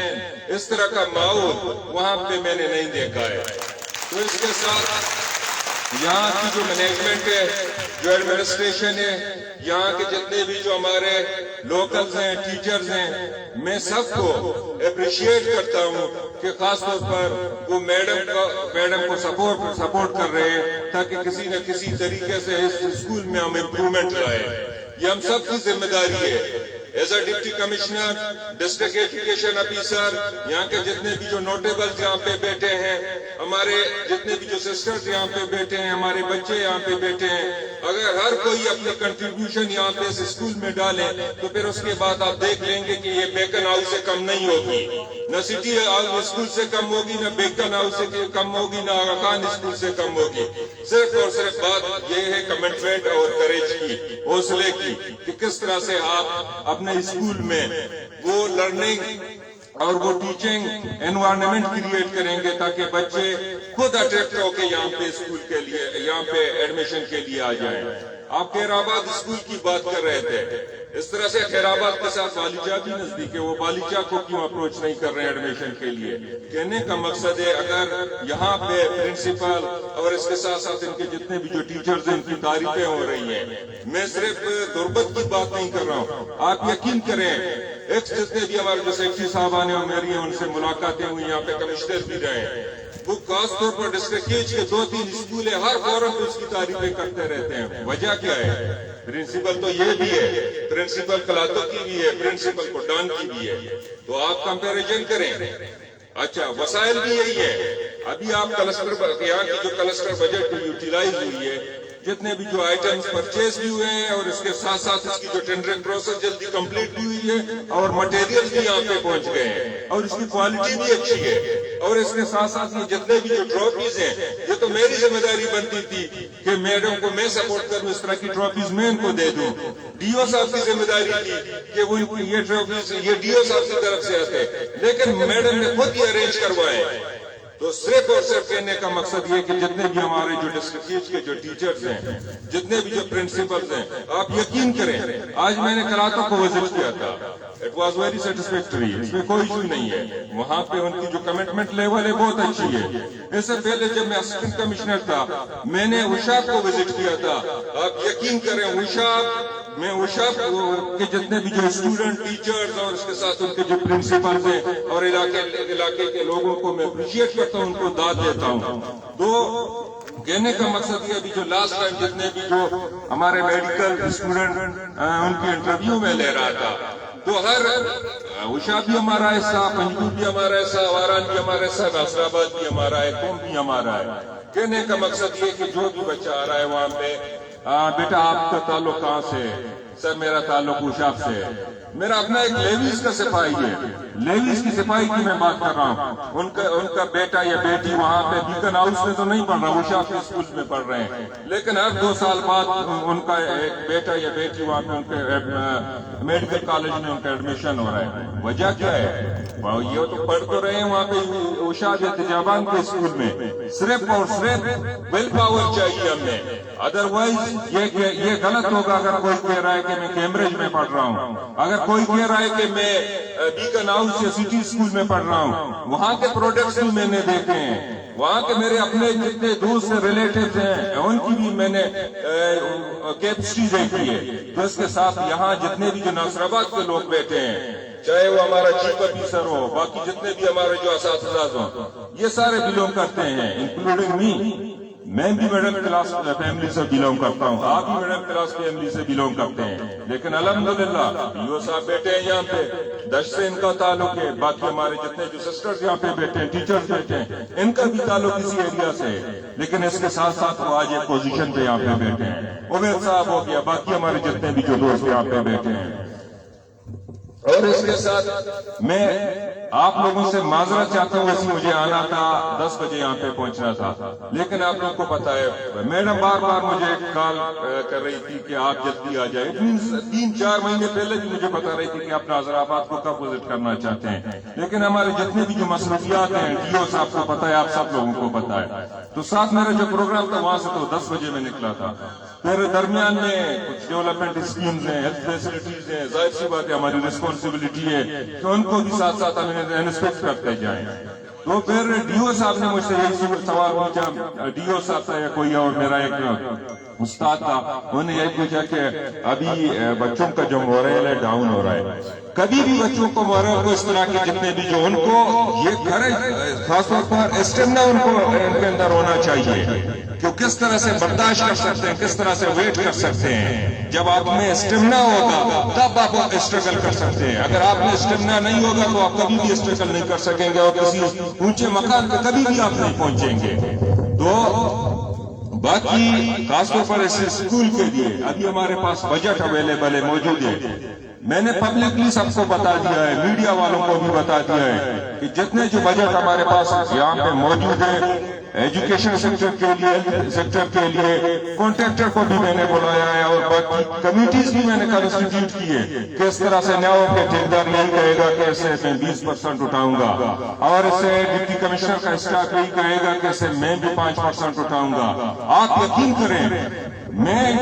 اس طرح کا ماحول وہاں پہ میں نے نہیں دیکھا ہے. تو اس کے ساتھ یہاں کی جو مینجمنٹ ہے، جو ایڈمنسٹریشن ہے، یہاں کے جتنے بھی جو ہمارے لوکلز ہیں، ٹیچرز ہیں، میں سب کو اپریشیٹ کرتا ہوں کہ خاص طور پر وہ میڈم کو سپورٹ کر رہے ہیں تاکہ کسی نہ کسی طریقے سے اس اسکول میں ہم امپرومنٹ لائیں. یہ ہم سب کی ذمہ داری ہے. As a deputy commissioner, district education officer, یہاں کے جتنے بھی جو نوٹیبلز یہاں پہ بیٹھے ہیں، ہمارے جتنے بھی جو سسٹرز یہاں پہ بیٹھے ہیں، ہمارے بچے یہاں پہ بیٹھے ہیں، اگر ہر کوئی اپنی کنٹریبیوشن یہاں پہ اس اسکول میں ڈالے تو پھر اس کے بعد آپ دیکھ لیں گے کہ یہ بیکن ہاؤس سے کم نہیں ہوگی، نہ سٹی اسکول سے کم ہوگی، نہ بیکن ہاؤس سے کم ہوگی، نہ آغا خان اسکول سے کم ہوگی. صرف اور صرف بات یہ ہے کمٹمنٹ اور کریج کی، حوصلے کی، کہ کس طرح سے آپ اپنے اسکول میں وہ لرننگ اور وہ ٹیچنگ انوائرمنٹ کریٹ کریں گے تاکہ بچے خود اٹریکٹ ہو کے یہاں پہ اسکول کے لیے، یہاں پہ ایڈمیشن کے لیے آ جائیں. آپ خیر آباد اسکول کی بات کر رہے تھے، اس طرح سے خیر آباد کے ساتھ بالیچا بھی نزدیک ہے، وہ بالیچا کو کیوں اپروچ نہیں کر رہے ہیں ایڈمیشن کے لیے؟ کہنے کا مقصد ہے اگر یہاں پہ پرنسپل اور اس کے ساتھ ساتھ ان کے جتنے بھی جو ٹیچرز ہیں ان کی تعریفیں ہو رہی ہیں. میں صرف تربت کی بات نہیں کر رہا ہوں، آپ یقین کریں جتنے بھی ہمارے جو سیکٹری صاحبان ہیں میری ان سے ملاقاتیں ہوئی، یہاں پہ کمشنر بھی رہے ہیں، وہ خاص طور پر ڈسٹرکٹ کیچ کے 2-3 اسکول ہیں، ہر فورم پہ اس کی تعریفیں کرتے رہتے ہیں. وجہ کیا ہے؟ پرنسپل تو یہ بھی ہے، پرنسپل کلاتو کی بھی ہے، پرنسپل کوڈان کی بھی ہے. تو آپ کمپیریزن کریں. اچھا، وسائل بھی یہی ہے. ابھی آپ یہاں کی جو کلسٹر بجٹ یوٹیلائز ہوئی ہے، جتنے بھی جو آئٹمز پرچیز بھی ہوئے ہیں اور اس کے ساتھ ساتھ اس کی جو ٹینڈرنگ پروسیس جلدی کمپلیٹ بھی ہوئی ہے اور مٹیریل بھی یہاں پہ پہنچ گئے ہیں اور اس کی کوالٹی بھی اچھی ہے. اور اس کے ساتھ ساتھ یہ جتنے بھی جو ٹرافیز ہیں، یہ تو میری ذمہ داری بنتی تھی کہ میڈم کو میں سپورٹ کروں، اس طرح کی ٹرافیز میں ان کو دے دوں. ڈی او صاحب کی ذمہ داری تھی کہ وہ یہ ٹرافیز یہ ڈی او صاحب کی طرف سے آتے، لیکن میڈم نے خود ہی ارینج کروائے. تو صرف اور صرف کہنے کا مقصد یہ کہ جتنے بھی ہمارے جو ڈسٹرکٹ کے جو ٹیچرز ہیں، جتنے بھی جو پرنسپلز ہیں، آپ یقین کریں آج میں نے کلاتو کو وزٹ کیا تھا، اٹ واز ویری سیٹسفیکٹری، اس میں کوئی ایشو نہیں ہے. وہاں پہ ان کی جو کمٹمنٹ لیول ہے بہت اچھی ہے. اس سے پہلے جب میں اسسٹنٹ کمشنر تھا میں نے اوشاب کو وزٹ کیا تھا. آپ یقین کریں اوشاب کے جتنے بھی جو اسٹوڈنٹ ٹیچرز اور اس کے ساتھ ان کے جو پرنسپلز ہیں اور علاقے کے لوگوں کو میں اپریشیٹ کرتا ہوں، ان کو داد دیتا ہوں. تو کہنے کا مقصد یہ ابھی جو لاسٹ ٹائم جتنے بھی جو ہمارے میڈیکل اسٹوڈنٹ ان کی انٹرویو میں لے رہا تھا، تو اگر اوشا بھی ہمارا حصہ، پنجگور بھی ہمارا حصہ، واران بھی ہمارا حصہ، ناصر آباد بھی ہمارا ہے، قوم بھی ہمارا ہے. کہنے کا مقصد یہ کہ جو بھی بچہ آ رہا ہے وہاں پہ، بیٹا آپ کا تعلق کہاں سے ہے؟ سر میرا تعلق اوشا سے ہے. میرا اپنا ایک لیویز کا سپاہی ہے، لیویز کی سپاہی کی میں بات کر رہا ہوں. ان کا بیٹا یا بیٹی وہاں پہ بیکن ہاؤس میں تو نہیں پڑھ رہا، اوشا کے اسکول میں پڑھ رہے ہیں، لیکن ہر 2 سال بعد ان کا ایک بیٹا یا بیٹی وہاں پہ ان کے میڈیکل کالج میں ان کا ایڈمیشن ہو رہا ہے. وجہ کیا ہے؟ یہ تو پڑھ تو رہے ہیں وہاں پہ اوشا تجابان کے اسکول میں. صرف اور صرف ویل پاور چاہیے ہمیں، ادروائز یہ غلط ہوگا اگر کوئی کہہ رہا ہے کہ میں کیمبرج میں پڑھ رہا ہوں، اگر کوئی کہہ رہا ہے کہ میں بیکن ہاؤس یا سٹی اسکول میں پڑھ رہا ہوں. وہاں کے پروڈکٹس بھی میں نے دیکھے ہیں، وہاں کے میرے اپنے جتنے دوست ریلیٹیوز ہیں ان کی بھی میں نے کیپسٹری دیکھی ہے. تو اس کے ساتھ یہاں جتنے بھی جو ناصر آباد کے لوگ بیٹھے ہیں، چاہے وہ ہمارا چیف آفیسر ہو، باقی جتنے بھی ہمارے جو اساتذہ ہوں، یہ سارے بلونگ کرتے ہیں، انکلوڈنگ می. میں بھی میڈم کلاس فیملی سے بلونگ کرتا ہوں، آپ بھی میڈم کلاس فیملی سے بلونگ کرتے ہیں. لیکن الحمدللہ یہ صاحب بیٹھے ہیں یہاں پہ، دشت سے ان کا تعلق ہے. باقی ہمارے جتنے جو سسٹرز یہاں پہ بیٹھے ہیں، ٹیچرز بیٹھے ہیں، ان کا بھی تعلق اسی ایریا سے ہے. لیکن اس کے ساتھ ساتھ وہ آج ایک پوزیشن پہ یہاں پہ بیٹھے ہیں. عبید صاحب ہو گیا، باقی ہمارے جتنے بھی جو دوست یہاں پہ بیٹھے ہیں. اور اس کے ساتھ میں آپ لوگوں سے معذرت چاہتا ہوں، ویسے مجھے آنا تھا 10 بجے یہاں پہ پہنچنا تھا، لیکن آپ لوگوں کو پتا ہے میڈم بار بار مجھے کال کر رہی تھی کہ آپ جلدی آ جائیں. 3-4 مہینے پہلے بھی مجھے بتا رہی تھی کہ آپ ناصر آباد کو کب وزٹ کرنا چاہتے ہیں. لیکن ہمارے جتنے بھی جو مصروفیات ہیں ڈی او صاحب کو پتا ہے، آپ سب لوگوں کو پتا ہے. تو ساتھ میرا جو پروگرام تھا وہاں سے تو 10 بجے میں نکلا تھا. پھر درمیان میں کچھ ڈیولپمنٹ اسکیمز ہیں، ہیلتھ فیسلٹیز ہیں، ظاہر سی بات ہے ہماری ریسپانسبلٹی ہے کہ ان کو بھی ساتھ ساتھ ہمیں انسپیکٹ کرتے جائیں. تو پھر ڈی او صاحب نے مجھ سے یہی سوال پوچھا، ڈی او صاحب تھا یا کوئی اور میرا ایک استاد تھا، انہوں نے یہی پوچھا کہ ابھی بچوں کا جو مورل ہے ڈاؤن ہو رہا ہے. کبھی بھی بچوں کو مورل کو اس طرح کے جتنے بھی جو ان کو یہ خاص طور پر اسٹیمنا ان کو ان کے اندر ہونا چاہیے کہ کس طرح سے برداشت کر سکتے ہیں، کس طرح سے ویٹ کر سکتے ہیں. جب آپ میں اسٹیمنا ہوگا تب آپ اسٹرگل کر سکتے ہیں. اگر آپ میں اسٹیمنا نہیں ہوگا تو آپ کبھی بھی اسٹرگل نہیں کر سکیں گے اور کسی اونچے مقام پہ کبھی بھی آپ نہیں پہنچیں گے. تو باقی خاص طور پر اس اسکول کے لیے ابھی ہمارے پاس بجٹ اویلیبل ہے، موجود ہے. میں نے پبلکلی سب کو بتا دیا ہے، میڈیا والوں کو بھی بتا دیا ہے کہ جتنے جو بجٹ ہمارے پاس یہاں پہ موجود ہے ایجوکیشن سیکٹر کے لیے، سیکٹر کے لیے کانٹریکٹر کو بھی میں نے بلایا ہے اور باقی کمیٹیز بھی میں نے کنسٹیٹیوٹ کی ہے کہ اس طرح سے نہ ہو کہ ٹھیکیدار یہی کہے گا کہ اسے میں 20% اٹھاؤں گا اور اس سے ڈپٹی کمشنر کا اسٹاف یہی کہے گا کہ اسے میں بھی 5% اٹھاؤں گا. آپ یقین کریں، میں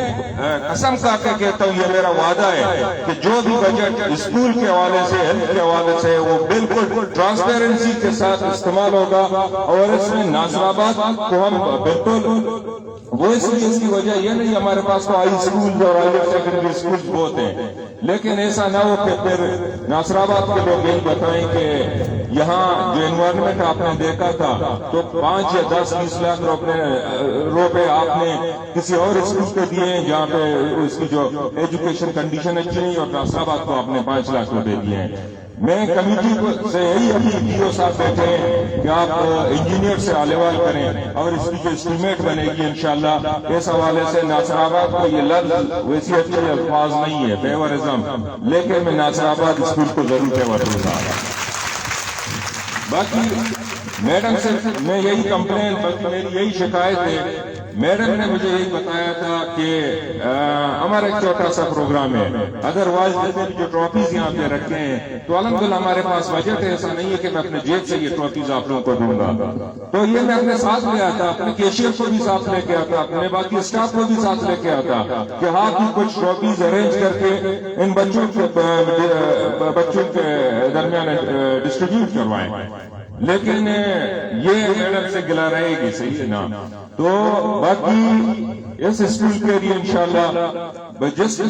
قسم کھا کے کہتا ہوں، یہ میرا وعدہ ہے کہ جو بھی بجٹ اسکول کے حوالے سے، ہیلتھ کے حوالے سے، وہ بالکل ٹرانسپیرنسی کے ساتھ استعمال ہوگا. اور اس میں ناصر آباد کو ہم بالکل وہ اس کی وجہ یہ نہیں، ہمارے پاس تو ہائی اسکول اور ہائر سیکنڈری اسکول بہت ہیں، لیکن ایسا نہ ہو کہ پھر ناصر آباد کے لوگ یہی بتائیں کہ یہاں جو انوائرمنٹ آپ نے دیکھا تھا تو 5 یا 10-20 لاکھ روپے آپ نے کسی اور اسکول کو دیے ہیں جہاں پہ اس کی جو ایجوکیشن کنڈیشن اچھی نہیں، اور ناصر آباد کو آپ نے 5 لاکھ روپے دیے ہیں. میں کمیٹی سے یہی ابھی ڈی او صاحب بیٹھے ہیں کہ آپ انجینئر سے حوالہ کریں اور اس کی جو اسٹیمیٹ بنے گی انشاءاللہ. اس حوالے سے ناصر آباد کو یہ لفظ ویسی اچھے الفاظ نہیں ہے فیورزم، لیکن میں ناصر آباد اسکول کو ضرور فیور دوں گا. باقی میڈم سے میں یہی کمپلین، بلکہ میری یہی شکایت ہے. میڈم نے مجھے یہی بتایا تھا کہ ہمارا ایک چھوٹا سا پروگرام ہے، ادروائز جتنے بھی جو ٹرافیز یہاں پہ رکھے ہیں تو الحمدللہ ہمارے پاس بجٹ ہے. ایسا نہیں ہے کہ میں اپنے جیب سے یہ ٹرافیز آپ لوگوں کو دوں گا. تو یہ میں اپنے ساتھ لے آتا، اپنے کیشیئر کو بھی ساتھ لے کے آتا، اپنے باقی اسٹاف کو بھی ساتھ لے کے آتا کہ آپ بھی کچھ ٹرافیز ارینج کر کے ان بچوں کے درمیان ڈسٹریبیوٹ کروائیں. لیکن یہ میڈم سے گلا رہے گی، صحیح نا. تو باقی اس اسکول کے لیے انشاءاللہ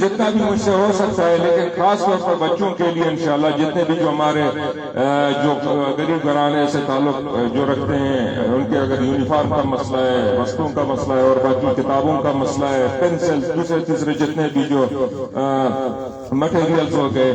جتنا بھی مجھ سے ہو سکتا ہے، لیکن خاص طور پر بچوں کے لیے انشاءاللہ جتنے بھی جو ہمارے جو غریب گھرانے سے تعلق جو رکھتے ہیں، ان کے اگر یونیفارم کا مسئلہ ہے، وسطوں کا مسئلہ ہے، اور باقی کتابوں کا مسئلہ ہے، پینسل، دوسرے تیسرے جتنے بھی جو مٹیریلز ہو گئے،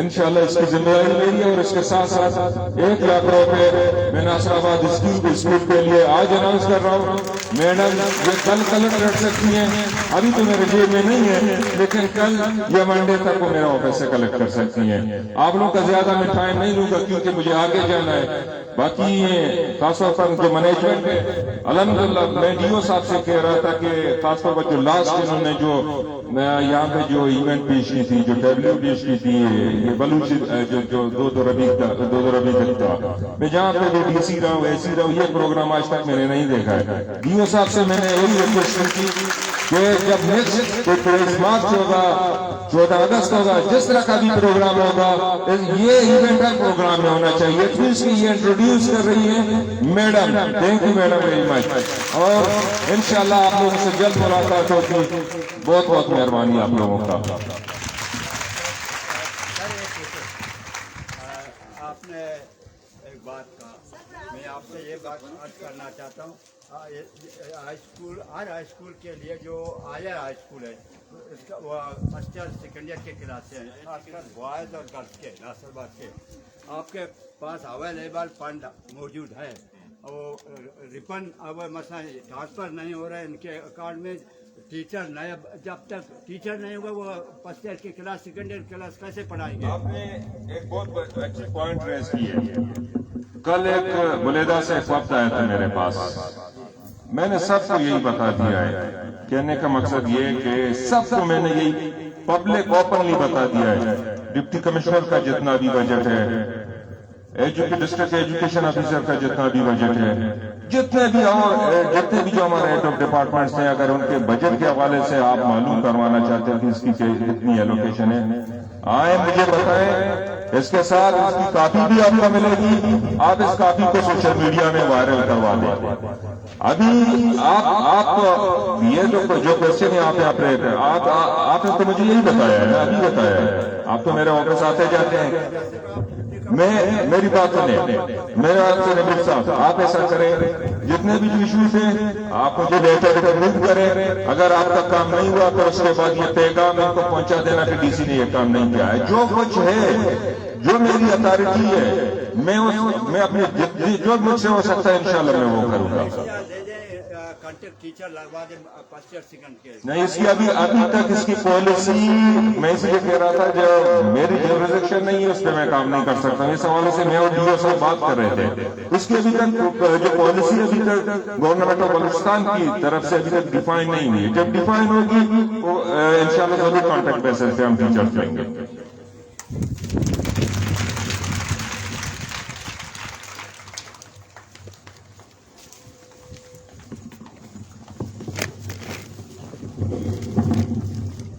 انشاءاللہ اس کی ذمہ داری میری ہے. اور اس کے ساتھ ساتھ 1 لاکھ روپے میں ناصر آباد اسکول کے لیے آج اناؤنس کر رہا ہوں. میڈم یہ کل کلر کر سکتی ہیں، ابھی تو میرے جیب میں نہیں ہے، لیکن کل یا منڈے تک وہ میرا آفس سے کلیکٹ کر سکتی ہیں. آپ لوگوں کا زیادہ میں ٹائم نہیں لوں گا کیونکہ مجھے آگے جانا ہے. باقی خاص طور پر جو مینجمنٹ ہے، الحمدللہ میں ڈی او صاحب سے کہہ رہا تھا کہ خاص طور پر جو لاسٹ انہوں نے جو یہاں پہ جو ایونٹ پیش کی تھی، جو ٹیبلو پیش کی تھی، یہ بلوچی جو دو ربیع تک تھا، میں جہاں پہ بھی ڈی سی رہا ہوں، اے سی رہا ہوں، یہ پروگرام آج تک میں نے نہیں دیکھا ہے. ڈی او صاحب سے میں نے یہی ریکویسٹ کی کہ جب نیکسٹ مارچ ہوگا، 14 اگست ہوگا، جس طرح کا بھی پروگرام ہوگا، یہ ایونٹ کا پروگرام میں ہونا چاہیے. یہ انٹروڈیوس کر رہی ہیں madam. Thank you madam very much. اور انشاءاللہ آپ لوگوں سے جلد ملاقات ہوگی. بہت بہت مہربانی آپ لوگوں کا. آپ نے ایک بات کہا، میں آپ سے یہ بات عرض کرنا چاہتا ہوں. ہائی اسکول کے لیے جو ہائر ہائی اسکول ہے، اس کا وہ فرسٹ ایئر سیکنڈ ایئر کے کلاسیں ہیں، خاص کر بوائز اور گرلس کے ناصر آباد کے. آپ کے پاس اویلیبل فنڈ موجود ہے، وہ ریفنڈ اب مثلا ٹرانسفر نہیں ہو رہا ہے ان کے اکاؤنٹ میں. ٹیچر نئے، جب تک ٹیچر نہیں ہوگا وہ فرسٹ ایئر کی کلاس سیکنڈ ایئر کلاس کیسے پڑھائیں گے؟ آپ نے ایک بہت اچھی پوائنٹ ریز کی ہے. کل ایک بلیدہ سے ایک وقت آیا تھا میرے پاس، میں نے سب کو یہی بتا دیا ہے. کہنے کا مقصد یہ کہ سب کو میں نے یہی پبلک اوپنلی بتا دیا ہے. ڈپٹی کمشنر کا جتنا بھی بجٹ ہے، ڈسٹرکٹ ایجوکیشن آفیسر کا جتنا بھی بجٹ ہے، جتنے بھی جو ہمارے ہیڈ آف ڈپارٹمنٹس ہیں، اگر ان کے بجٹ کے حوالے سے آپ معلوم کروانا چاہتے ہیں کہ اس کی کتنی ایلوکیشن ہے، آئیں مجھے بتائیں. اس کے ساتھ اس کی کاپی بھی آپ کو ملے گی. آپ اس کاپی کو سوشل میڈیا میں وائرل کروا دیں. ابھی آپ یہ جو کوشچن یہاں پہ آپ نے تو مجھے یہی بتایا ہے، ابھی بتایا ہے. آپ تو میرے آفس آتے جاتے ہیں. میری بات سنیں، میرے آپ سے نبیل صاحب، آپ ایسا کریں، جتنے بھی ایشوز ہیں آپ مجھے لیٹر ریموو کریں. اگر آپ کا کام نہیں ہوا تو اس کے بعد یہ پیغام ان کو پہنچا دینا کہ ڈی سی نے یہ کام نہیں کیا ہے. جو کچھ ہے، جو میری اتھارٹی ہے، میں اپنی جو مجھ سے ہو سکتا ہے انشاءاللہ میں وہ کروں گا. ٹیچر لگوا دیں فرسٹ ایئر سیکنڈ کے. نہیں، اس کی ابھی تک اس کی پالیسی، میں اس لیے کہہ رہا تھا جو میری جورسڈکشن نہیں ہے اس پہ میں کام نہیں کر سکتا. اس حوالے سے میں اور ڈی او صاحب بات کر رہے تھے. اس کی ابھی تک جو پالیسی ابھی تک گورنمنٹ آف بلوچستان کی طرف سے ابھی تک ڈیفائن نہیں ہوئی ہے. جب ڈیفائن ہوگی تو انشاءاللہ ضرور کانٹیکٹ بیسس پہ ہم ٹیچرز لیں گے.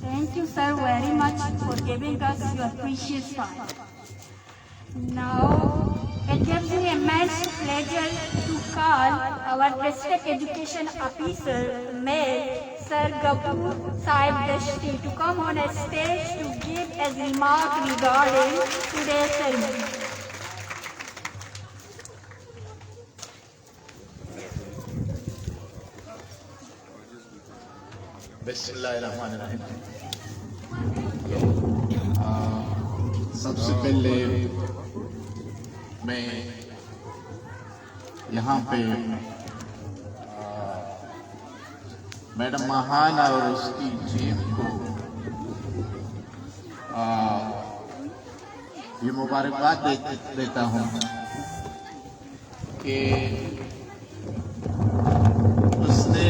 Thank you, sir, very much for giving us your precious time. Now, it gives me immense pleasure to call our district education officer, Mayor Sir Gafur Sahib Dashti, to come on a stage to give a remark regarding today's ceremony. بسم اللہ الرحمن الرحیم. سب سے پہلے میں یہاں پہ madam ماہانہ اور اس کی ٹیم کو یہ مبارکباد دیتا ہوں کہ اس نے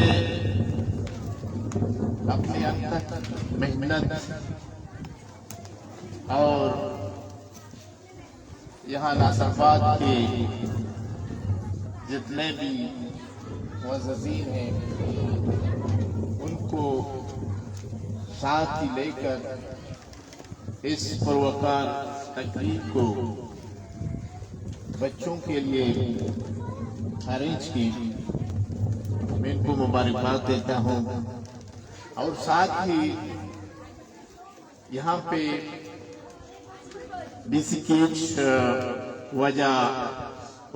اپنی انتھک محنت اور یہاں ناصر آباد کے جتنے بھی معززین ہیں ان کو ساتھ ہی لے کر اس پروقار تقریب کو بچوں کے لیے ارینج کی. میں ان کو مبارکباد دیتا ہوں اور ساتھ ہی یہاں پہ ڈی سی کیچ وجہ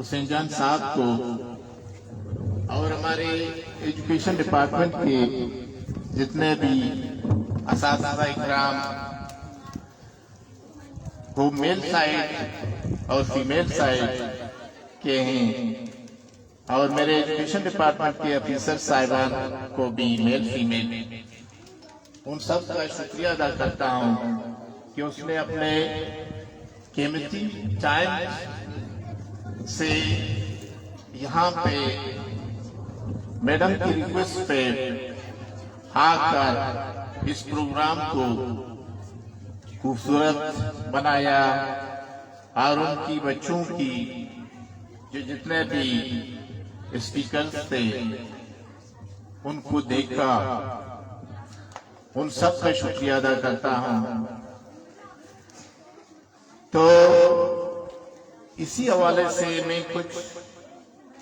حسین جان صاحب کو اور ہمارے ایجوکیشن ڈپارٹمنٹ کے جتنے بھی اساتذہ اکرام وہ میل سائڈ اور فیمیل سائڈ کے ہیں، اور میرے ایجوکیشن ڈپارٹمنٹ کے افیسر صاحبان کو بھی میل فیمیل، ان سب کا شکریہ ادا کرتا ہوں کہ اس نے اپنے قیمتی ٹائم سے یہاں پہ میڈم کی ریکویسٹ پہ آ کر اس پروگرام کو خوبصورت بنایا، اور ان کی بچوں کی جو جتنے بھی اسپیکرز تھے ان کو دیکھا، ان سب کا شکریہ ادا کرتا ہوں۔ تو اسی حوالے سے میں کچھ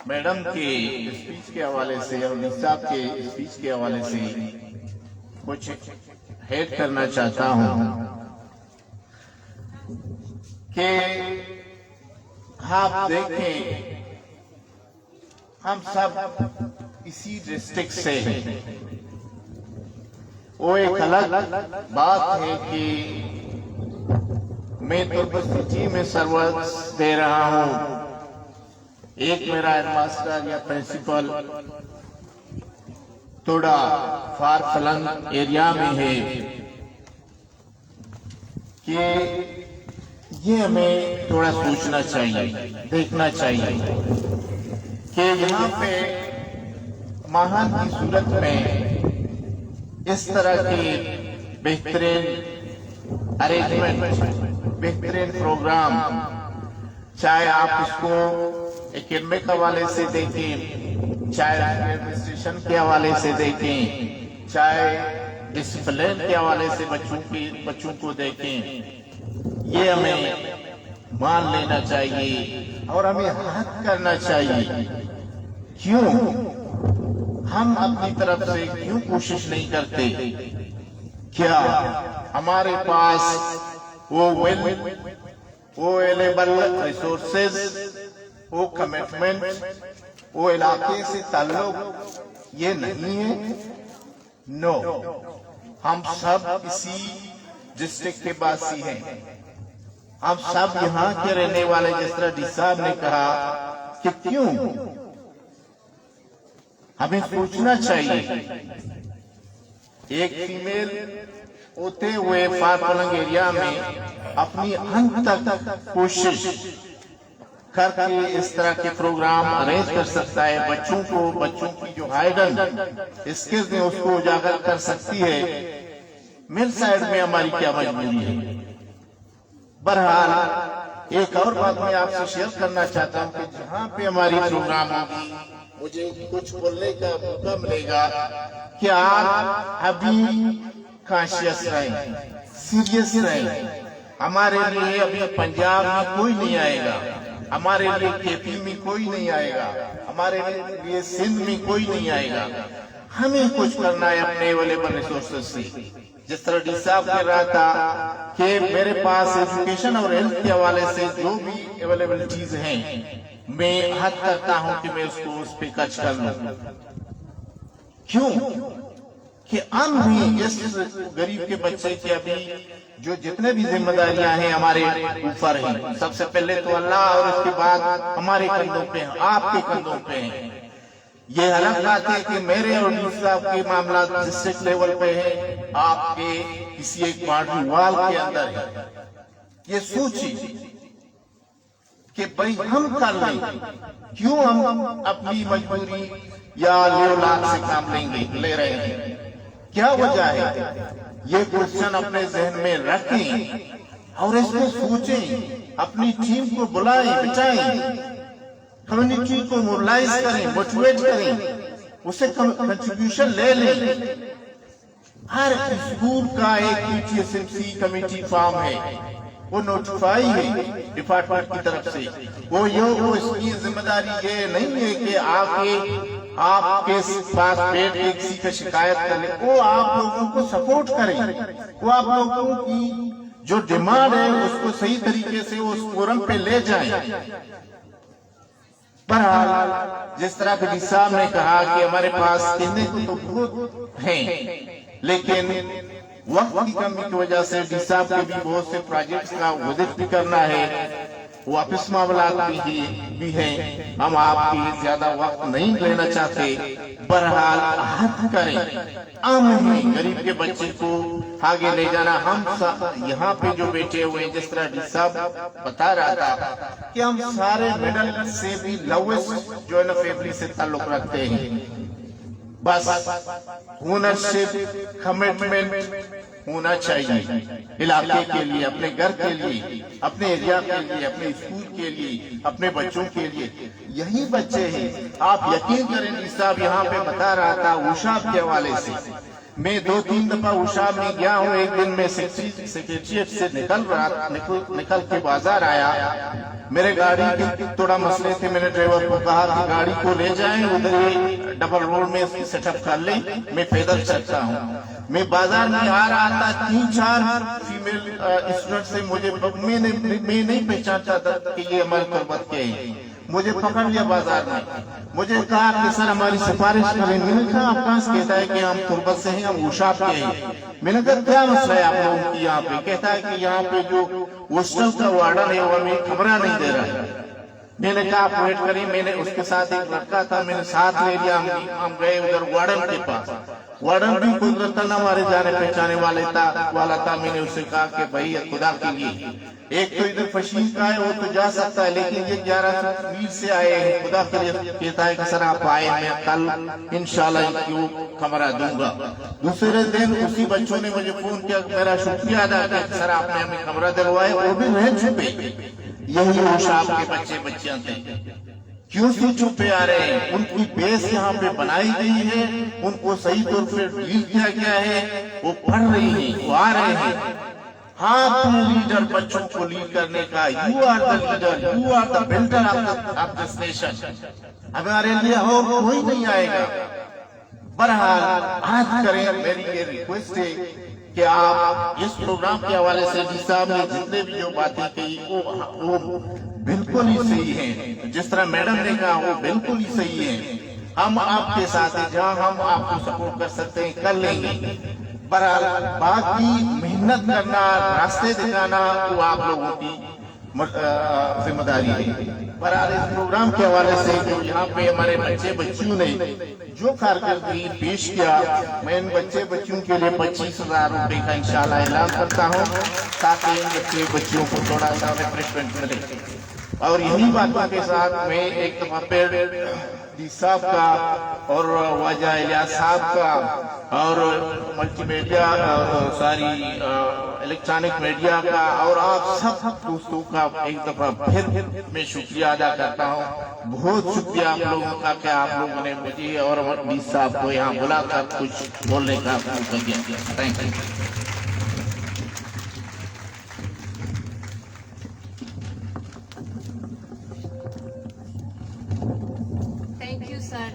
میڈم کے اسپیچ کے حوالے سے اور صاحب کے اسپیچ کے حوالے سے کچھ ایڈ کرنا چاہتا ہوں کہ آپ دیکھیں ہم سب اسی ڈسٹرکٹ سے ہیں۔ وہ ایک الگ بات ہے کہ میں تربت سٹی میں سروس دے رہا ہوں، ایک میرا ہیڈ ماسٹر یا پرنسپل توڑا فار فلنگ ایریا میں ہے، کہ یہ ہمیں تھوڑا سوچنا چاہیے، دیکھنا چاہیے کہ یہاں پہ ماہان کی صورت میں اس طرح کے بہترین ارینجمنٹ، بہترین پروگرام، چاہے آپ اس کو اکیڈمک حوالے سے دیکھیں، چاہے ایڈمنسٹریشن کے حوالے سے دیکھیں، چاہے ڈسپلن کے حوالے سے بچوں کو دیکھیں، یہ ہمیں مان لینا چاہیے اور ہمیں حق کرنا چاہیے۔ کیوں ہم اپنی طرف سے کیوں کوشش نہیں کرتے؟ کیا ہمارے پاس وہ اویلیبل ریسورسز، وہ کمٹمنٹ، وہ علاقے سے تعلق یہ نہیں ہے؟ نو، ہم سب اسی ڈسٹرکٹ کے باسی ہیں، ہم سب یہاں کے رہنے والے، جس طرح ڈی صاحب نے کہا کہ کیوں ہمیں سوچنا چاہیے۔ ایک فیمیل ہوتے ہوئے فار فلنگ ایریا میں اپنی انت تک کوشش کر کے اس طرح کے پروگرام ارینج کر سکتا ہے، بچوں کی جو ہائیڈن اسکلز ہیں اس کو اجاگر کر سکتی ہے۔ میل سائڈ میں ہماری کیا مجبوری ہے؟ بہرحال ایک اور بات میں آپ سے شیئر کرنا چاہتا ہوں کہ جہاں پہ ہماری پروگرام ہوگی مجھے کچھ بولنے کا موقع ملے گا کہ آپ ابھی کانشیس رہیں، سیریس رہیں۔ ہمارے لیے ابھی پنجاب میں کوئی نہیں آئے گا، ہمارے لیے کے پی میں کوئی نہیں آئے گا، ہمارے لیے سندھ میں کوئی نہیں آئے گا۔ ہمیں کچھ کرنا ہے اپنے اویلیبل ریسورسز سے۔ جس طرح ڈی صاحب کہہ رہا تھا کہ میرے پاس ایجوکیشن اور ہیلتھ کے حوالے سے جو بھی اویلیبلٹیز ہیں میں حد کرتا ہوں کہ میں اس کو اس پہ خرچ کر لوں۔ کیوں کہ ہم بھی اس غریب کے بچے کے ابھی جو جتنے بھی ذمہ داریاں ہیں ہمارے اوپر ہیں، سب سے پہلے تو اللہ اور اس کے بعد ہمارے کندھوں پہ ہیں، آپ کے کندھوں پہ ہیں۔ یہ الگ بات ہے کہ میرے اور ڈی صاحب کے معاملات ڈسٹرکٹ لیول پہ ہیں، آپ کے کسی ایک باؤنڈری وال کے اندر ہے۔ یہ سوچی کہ بھئی ہم کر لیں، کیوں ہم اپنی مجبوری یا لیولاد سے کام لے رہے ہیں؟ کیا وجہ ہے؟ یہ کوشچن اپنے ذہن میں رکھیں اور اس کو سوچیں، اپنی ٹیم کو بلائیں، بچائیں، کمیونٹی کو موبلائز کریں، موٹیویٹ کریں، اسے کنٹریبیوشن لے لیں۔ ہر اسکول کا ایک PTSMC کمیٹی فارم ہے، وہ نوٹیفائی ہے ڈپارٹمنٹ کی طرف سے۔ وہ اس کی ذمہ داری یہ نہیں ہے کہ آ کے آپ کے پاس پیٹ کی کسی کا شکایت کرے، وہ آپ لوگوں کو سپورٹ کریں، وہ آپ لوگوں کی جو ڈیمانڈ ہے اس کو صحیح طریقے سے اس فورم پہ لے جائیں۔ بہرحال جس طرح کہ ڈی صاحب نے کہا کہ ہمارے پاس کہنے کو تو بہت ہیں، لیکن وقت کی کمی کی وجہ سے ڈی صاحب کے بھی بہت سے پروجیکٹس کا وزٹ بھی کرنا ہے، واپس معاملات بھی ہیں، ہم آپ کی زیادہ وقت نہیں لینا چاہتے۔ بہرحال عہد کریں، آمین غریب کے بچے کو آگے لے جانا۔ ہم یہاں پہ جو بیٹھے ہوئے ہیں، جس طرح ڈی صاحب بتا رہا تھا کہ ہم سارے مڈل سے بھی لویسٹ جو ہے نا فیملی سے تعلق رکھتے ہیں، بس اونرشپ کمٹمنٹ ہونا چاہیے علاقے کے لیے، اپنے گھر کے لیے، اپنے ایریا کے لیے، اپنے اسکول کے لیے، اپنے بچوں کے لیے۔ یہی بچے ہیں، آپ یقین کریں ڈی صاحب یہاں پہ بتا رہا تھا اوشاب کے حوالے سے، میں 2-3 دفعہ اوشاب میں گیا ہوں۔ ایک دن میں سیکریٹریٹ سے نکل کے بازار آیا، میرے گاڑی کے تھوڑا مسئلے تھے، میں نے ڈرائیور کو کہا کہ گاڑی کو لے جائیں ادھر ہی ڈبل روڈ میں سیٹ اپ کر لیں، میں پیدل چلتا ہوں۔ میں بازار میں آ رہا تھا، 3-4 فیمیل اسٹوڈنٹ سے میں نہیں پہچانتا تھا کہ یہ ہمارے تربت کے ہیں، مجھے پکڑ لیا بازار میں، مجھے کہا کہ سر ہماری سفارش کریں۔ میں نے کہا آپ کہاں سے؟ کہتا ہے کہ ہم تربت سے ہیں، ہم اوشاب کے ہیں۔ میں نے کہا کیا مسئلہ ہے آپ لوگوں کی یہاں پہ؟ کہتا ہے کہ یہاں پہ جو ہاسٹل کا وارڈن ہے وہ ہمیں کمرہ نہیں دے رہا ہے۔ میں نے کہا آپ ویٹ کریں، میں نے اس کے ساتھ ایک لڑکا تھا، میں نے ساتھ لے لیا، ہم گئے ادھر وارڈن کے پاس۔ وارڈن بھی قدرت نہ ہمارے جانے پہچانے والا تھا۔ میں نے اس سے کہا کہ بھائی خدا کے لیے، ایک تو ادھر فشین کا ہے وہ تو جا سکتا ہے، لیکن یہ 11 میل سے آئے ہیں، خدا کے لیے کہتا ہے کہ سر آپ آئے، میں کل انشاءاللہ ان کو کمرہ دوں گا۔ دوسرے دن اسی بچوں نے مجھے فون کیا، میرا شکریہ ادا کیا کہ سر آپ نے ہمیں کمرہ دلوائے، وہ بھی رہ چھپے۔ یہی اوشاب کے بچیاں تھے، کیوں سے چھپے آ رہے ہیں؟ ان کی بیس یہاں پہ بنائی گئی ہے، ان کو صحیح طور پہ ڈیل کیا گیا ہے، وہ پڑھ رہی ہیں، وہ آ رہے ہیں۔ ہاں تم لیڈر بچوں کو لیڈ کرنے کا، you are the leader, you are the builder of this nation. ہمارے لیے اور کوئی نہیں آئے گا۔ بہرحال عہد کریں، میری یہ ریکویسٹ ہے کہ آپ اس پروگرام کے حوالے سے ڈی صاحب نے جتنے بھی جو باتیں کہی وہ بالکل ہی صحیح ہیں، جس طرح میڈم نے کہا وہ بالکل ہی صحیح ہیں۔ ہم آپ کے ساتھ ہیں، جہاں ہم آپ کو سپورٹ کر سکتے ہیں کر لیں گے۔ بہرحال باقی محنت کرنا، راستے دکھانا وہ آپ لوگوں کی ذمہ داری ہے۔ بہرحال اس پروگرام کے حوالے سے جو یہاں پہ ہمارے بچے بچیوں نے جو کارکردگی پیش کیا، میں ان بچے بچیوں کے لیے 25,000 روپے کا انشاءاللہ اعلان کرتا ہوں، تاکہ ان بچے بچیوں کو تھوڑا سا ریفریشمنٹ ملے۔ اور یہی باتوں کے ساتھ میں ایک دفعہ پھر ڈی صاحب کا اور واجہ الیاس صاحب کا اور ملٹی میڈیا ساری الیکٹرانک میڈیا کا اور آپ سب دوستوں کا ایک دفعہ پھر میں شکریہ ادا کرتا ہوں۔ بہت شکریہ آپ لوگوں کا کہ آپ لوگوں نے مجھے اور ڈی صاحب کو یہاں بلا کر کچھ بولنے کا موقع دیا۔ Thank you. Thank you, sir.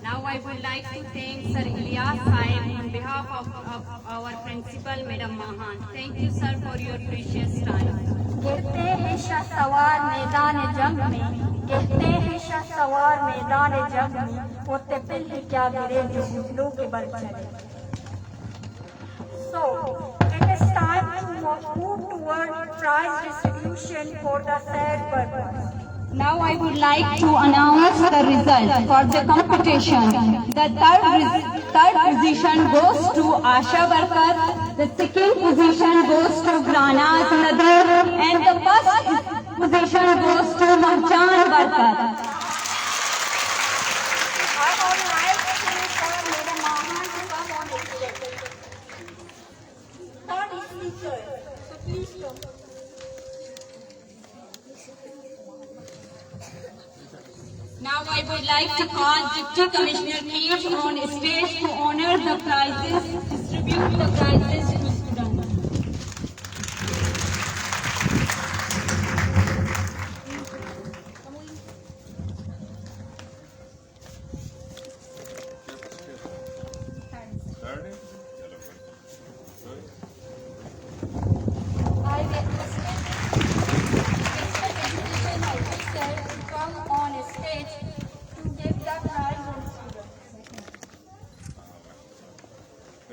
Now I would like to thank Sir Ilyas Saib on behalf of our principal, Madam Mahan. Thank you, sir, for your precious time. کہتے ہیں شاہ سوار میدان جنگ میں، کہتے ہیں شاہ سوار میدان جنگ میں، ہوتے پل ہی کیا گرے جو گھٹنوں کے بل چلے۔ So, it is time to move toward prize distribution for the said purpose. Now I would like to announce the result for the competition. The third position goes to Asha Barkat, the second position goes to Granaz Nadir, and the first position goes to Marjan Barkat. I would like to call Madam Mahan to come on stage. Third is teacher, so please come. Now I would like to call Deputy Commissioner Keech on stage to honor the prizes, distribute the prizes to students.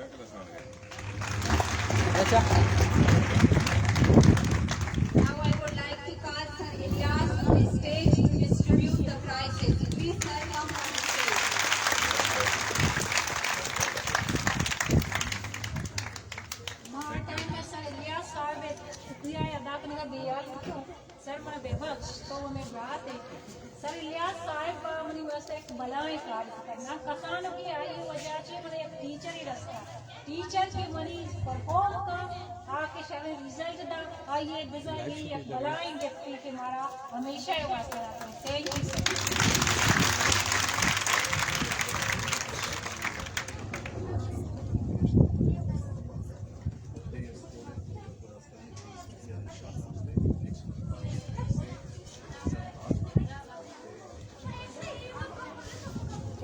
Now I would like to call Sir Ilyas on the stage to distribute the prizes. Please sir, come on the stage. Time में sir Ilyas साहब शुक्रिया अदा करने का बेयाद क्यों sir मैं बेबस तो मैं बात है सर इलियास साहब मनी वैसे एक बलाएं कार्य करना कसानों की आई वजह से मैंने एक टीचर ही रस्ता टीचर की मनी परफॉर्म का आके शायद रिजल्ट दा आइए डिजाइन की एक बलाएं व्यक्ति के मारा हमेशा ये वास्ता रहता है थैंक यू सर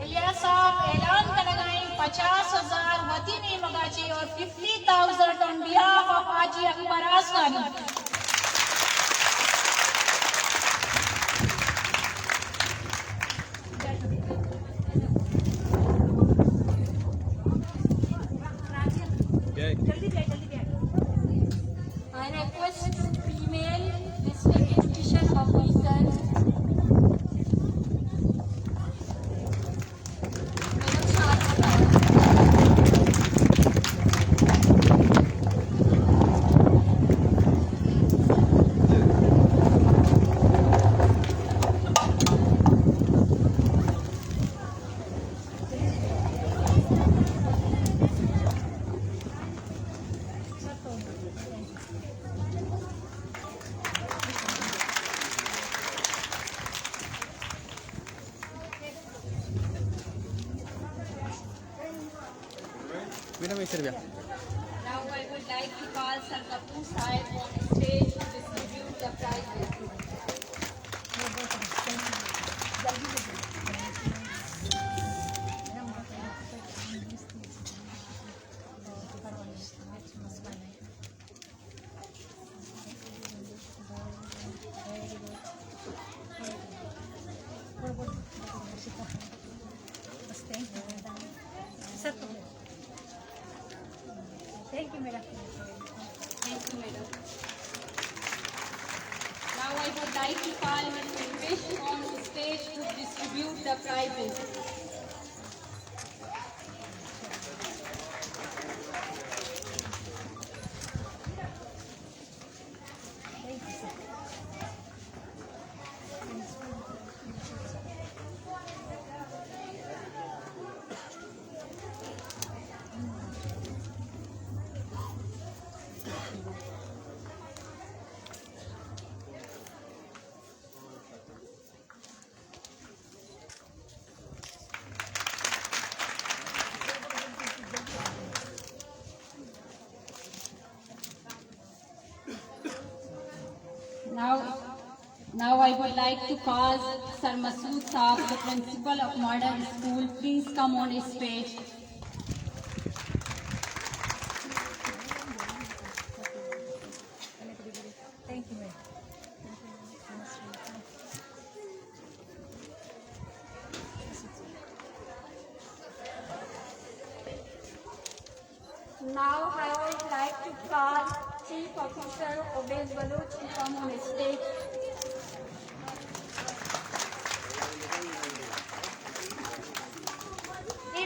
इलियास साहब ऐलान कर गए 50,000 वतीनी मगाची और 50,000 on behalf of Haji Akbar Aswani I request female district education officer Now I would like to call Sir Kapoor Sahib on the stage to distribute the prizes. Thank you, madam. Thank you, madam. Now I would like to call Mr. Fish on the stage to distribute the prizes. Now I would like to call Sir Masood Saab, the principal of Modern School. Please come on stage. Thank you, madam. Now I would like to call Chief Officer Obez Baloch to come on stage.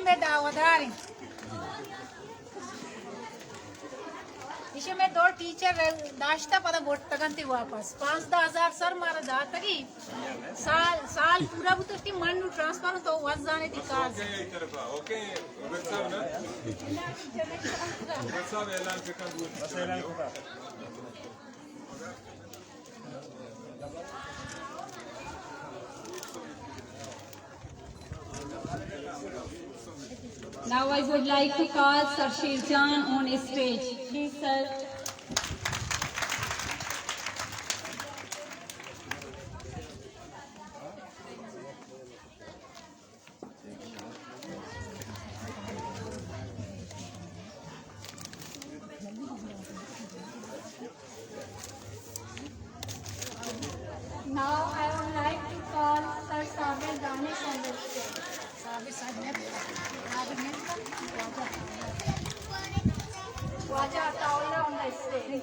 मैं दावदार इसे मैं दो teacher दाश्ता पता boat तगंती वापस 5,000 sir मारा जाता की साल पूरा भी तो टी मन ट्रांसफर तो वज जाने दी कार ओके उबेद साहब ना उबेद साहब ऐलान कर दूर बस ऐलान होगा Now I would like to call Sir Shirjan on stage. Please, sir. Now I would like to call Sir Sabir Danish on the stage. Sabir stay.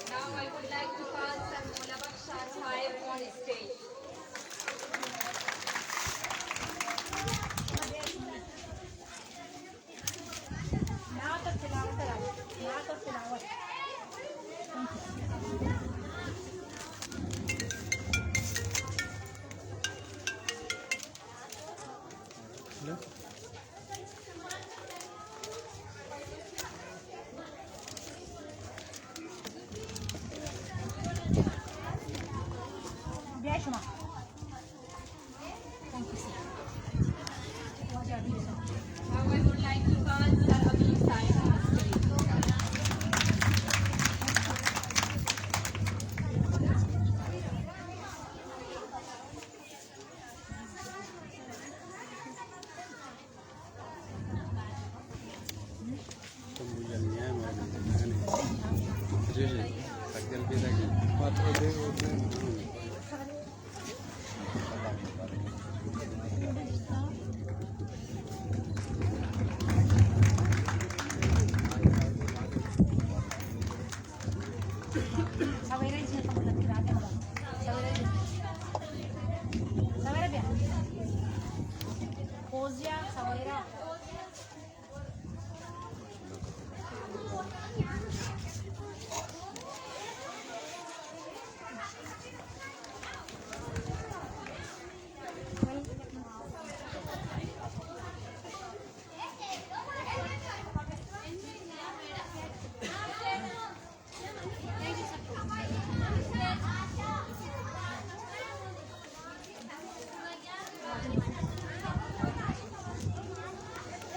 Now I would like to call Sir Mola Bakhshar Saib on stage. Now I would like to call Sir Abhi Saib on stage.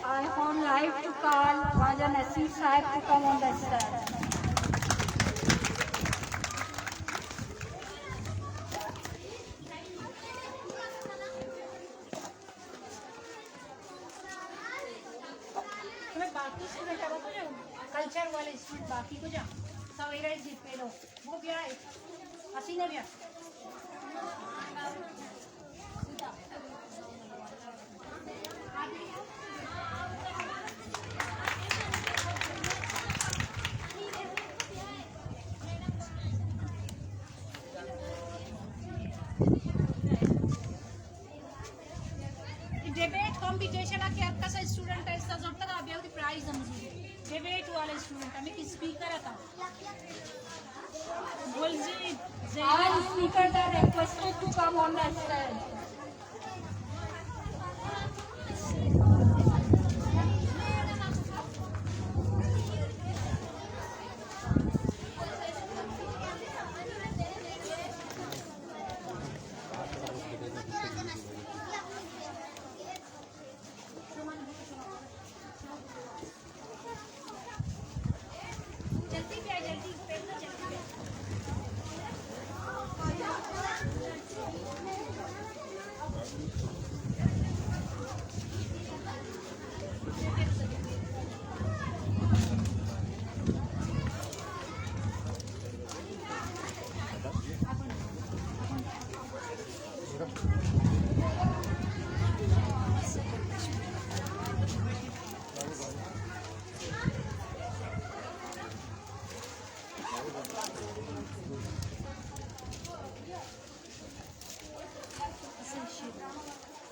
I would like to call Raja Nasir Saib to come on the stage. Culture वाले student बाकी को जा सवेरा जीत पे लो वो भी आए हसीना भी debate competition के आपका सा स्टूडेंट है इसका जब तक आप ये प्राइज समझिए डिबेट वाले स्टूडेंट हमें किस स्पीकर था बोलजी All speakers are requested to come on the stage.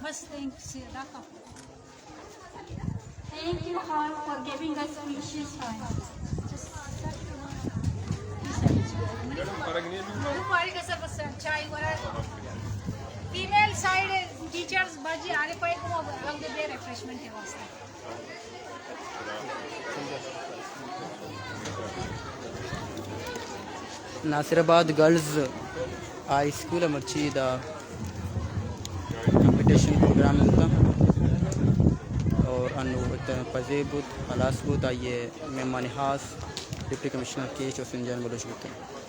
बस थैंक्स रखा Thank you all for giving us precious time. हमारी का सब चाय वाला फीमेल साइड टीचर्स बाजी आने पर को अलग दे रिफ्रेशमेंट के वास्ते नासिराबाद गर्ल्स हाई स्कूल मर्ची दा कंपटीशन प्रोग्राम होता और अनु पजेबुत अलासबुत आइए मेहमान खास डिप्टी कमिश्नर के चौसन जान बलोच होते हैं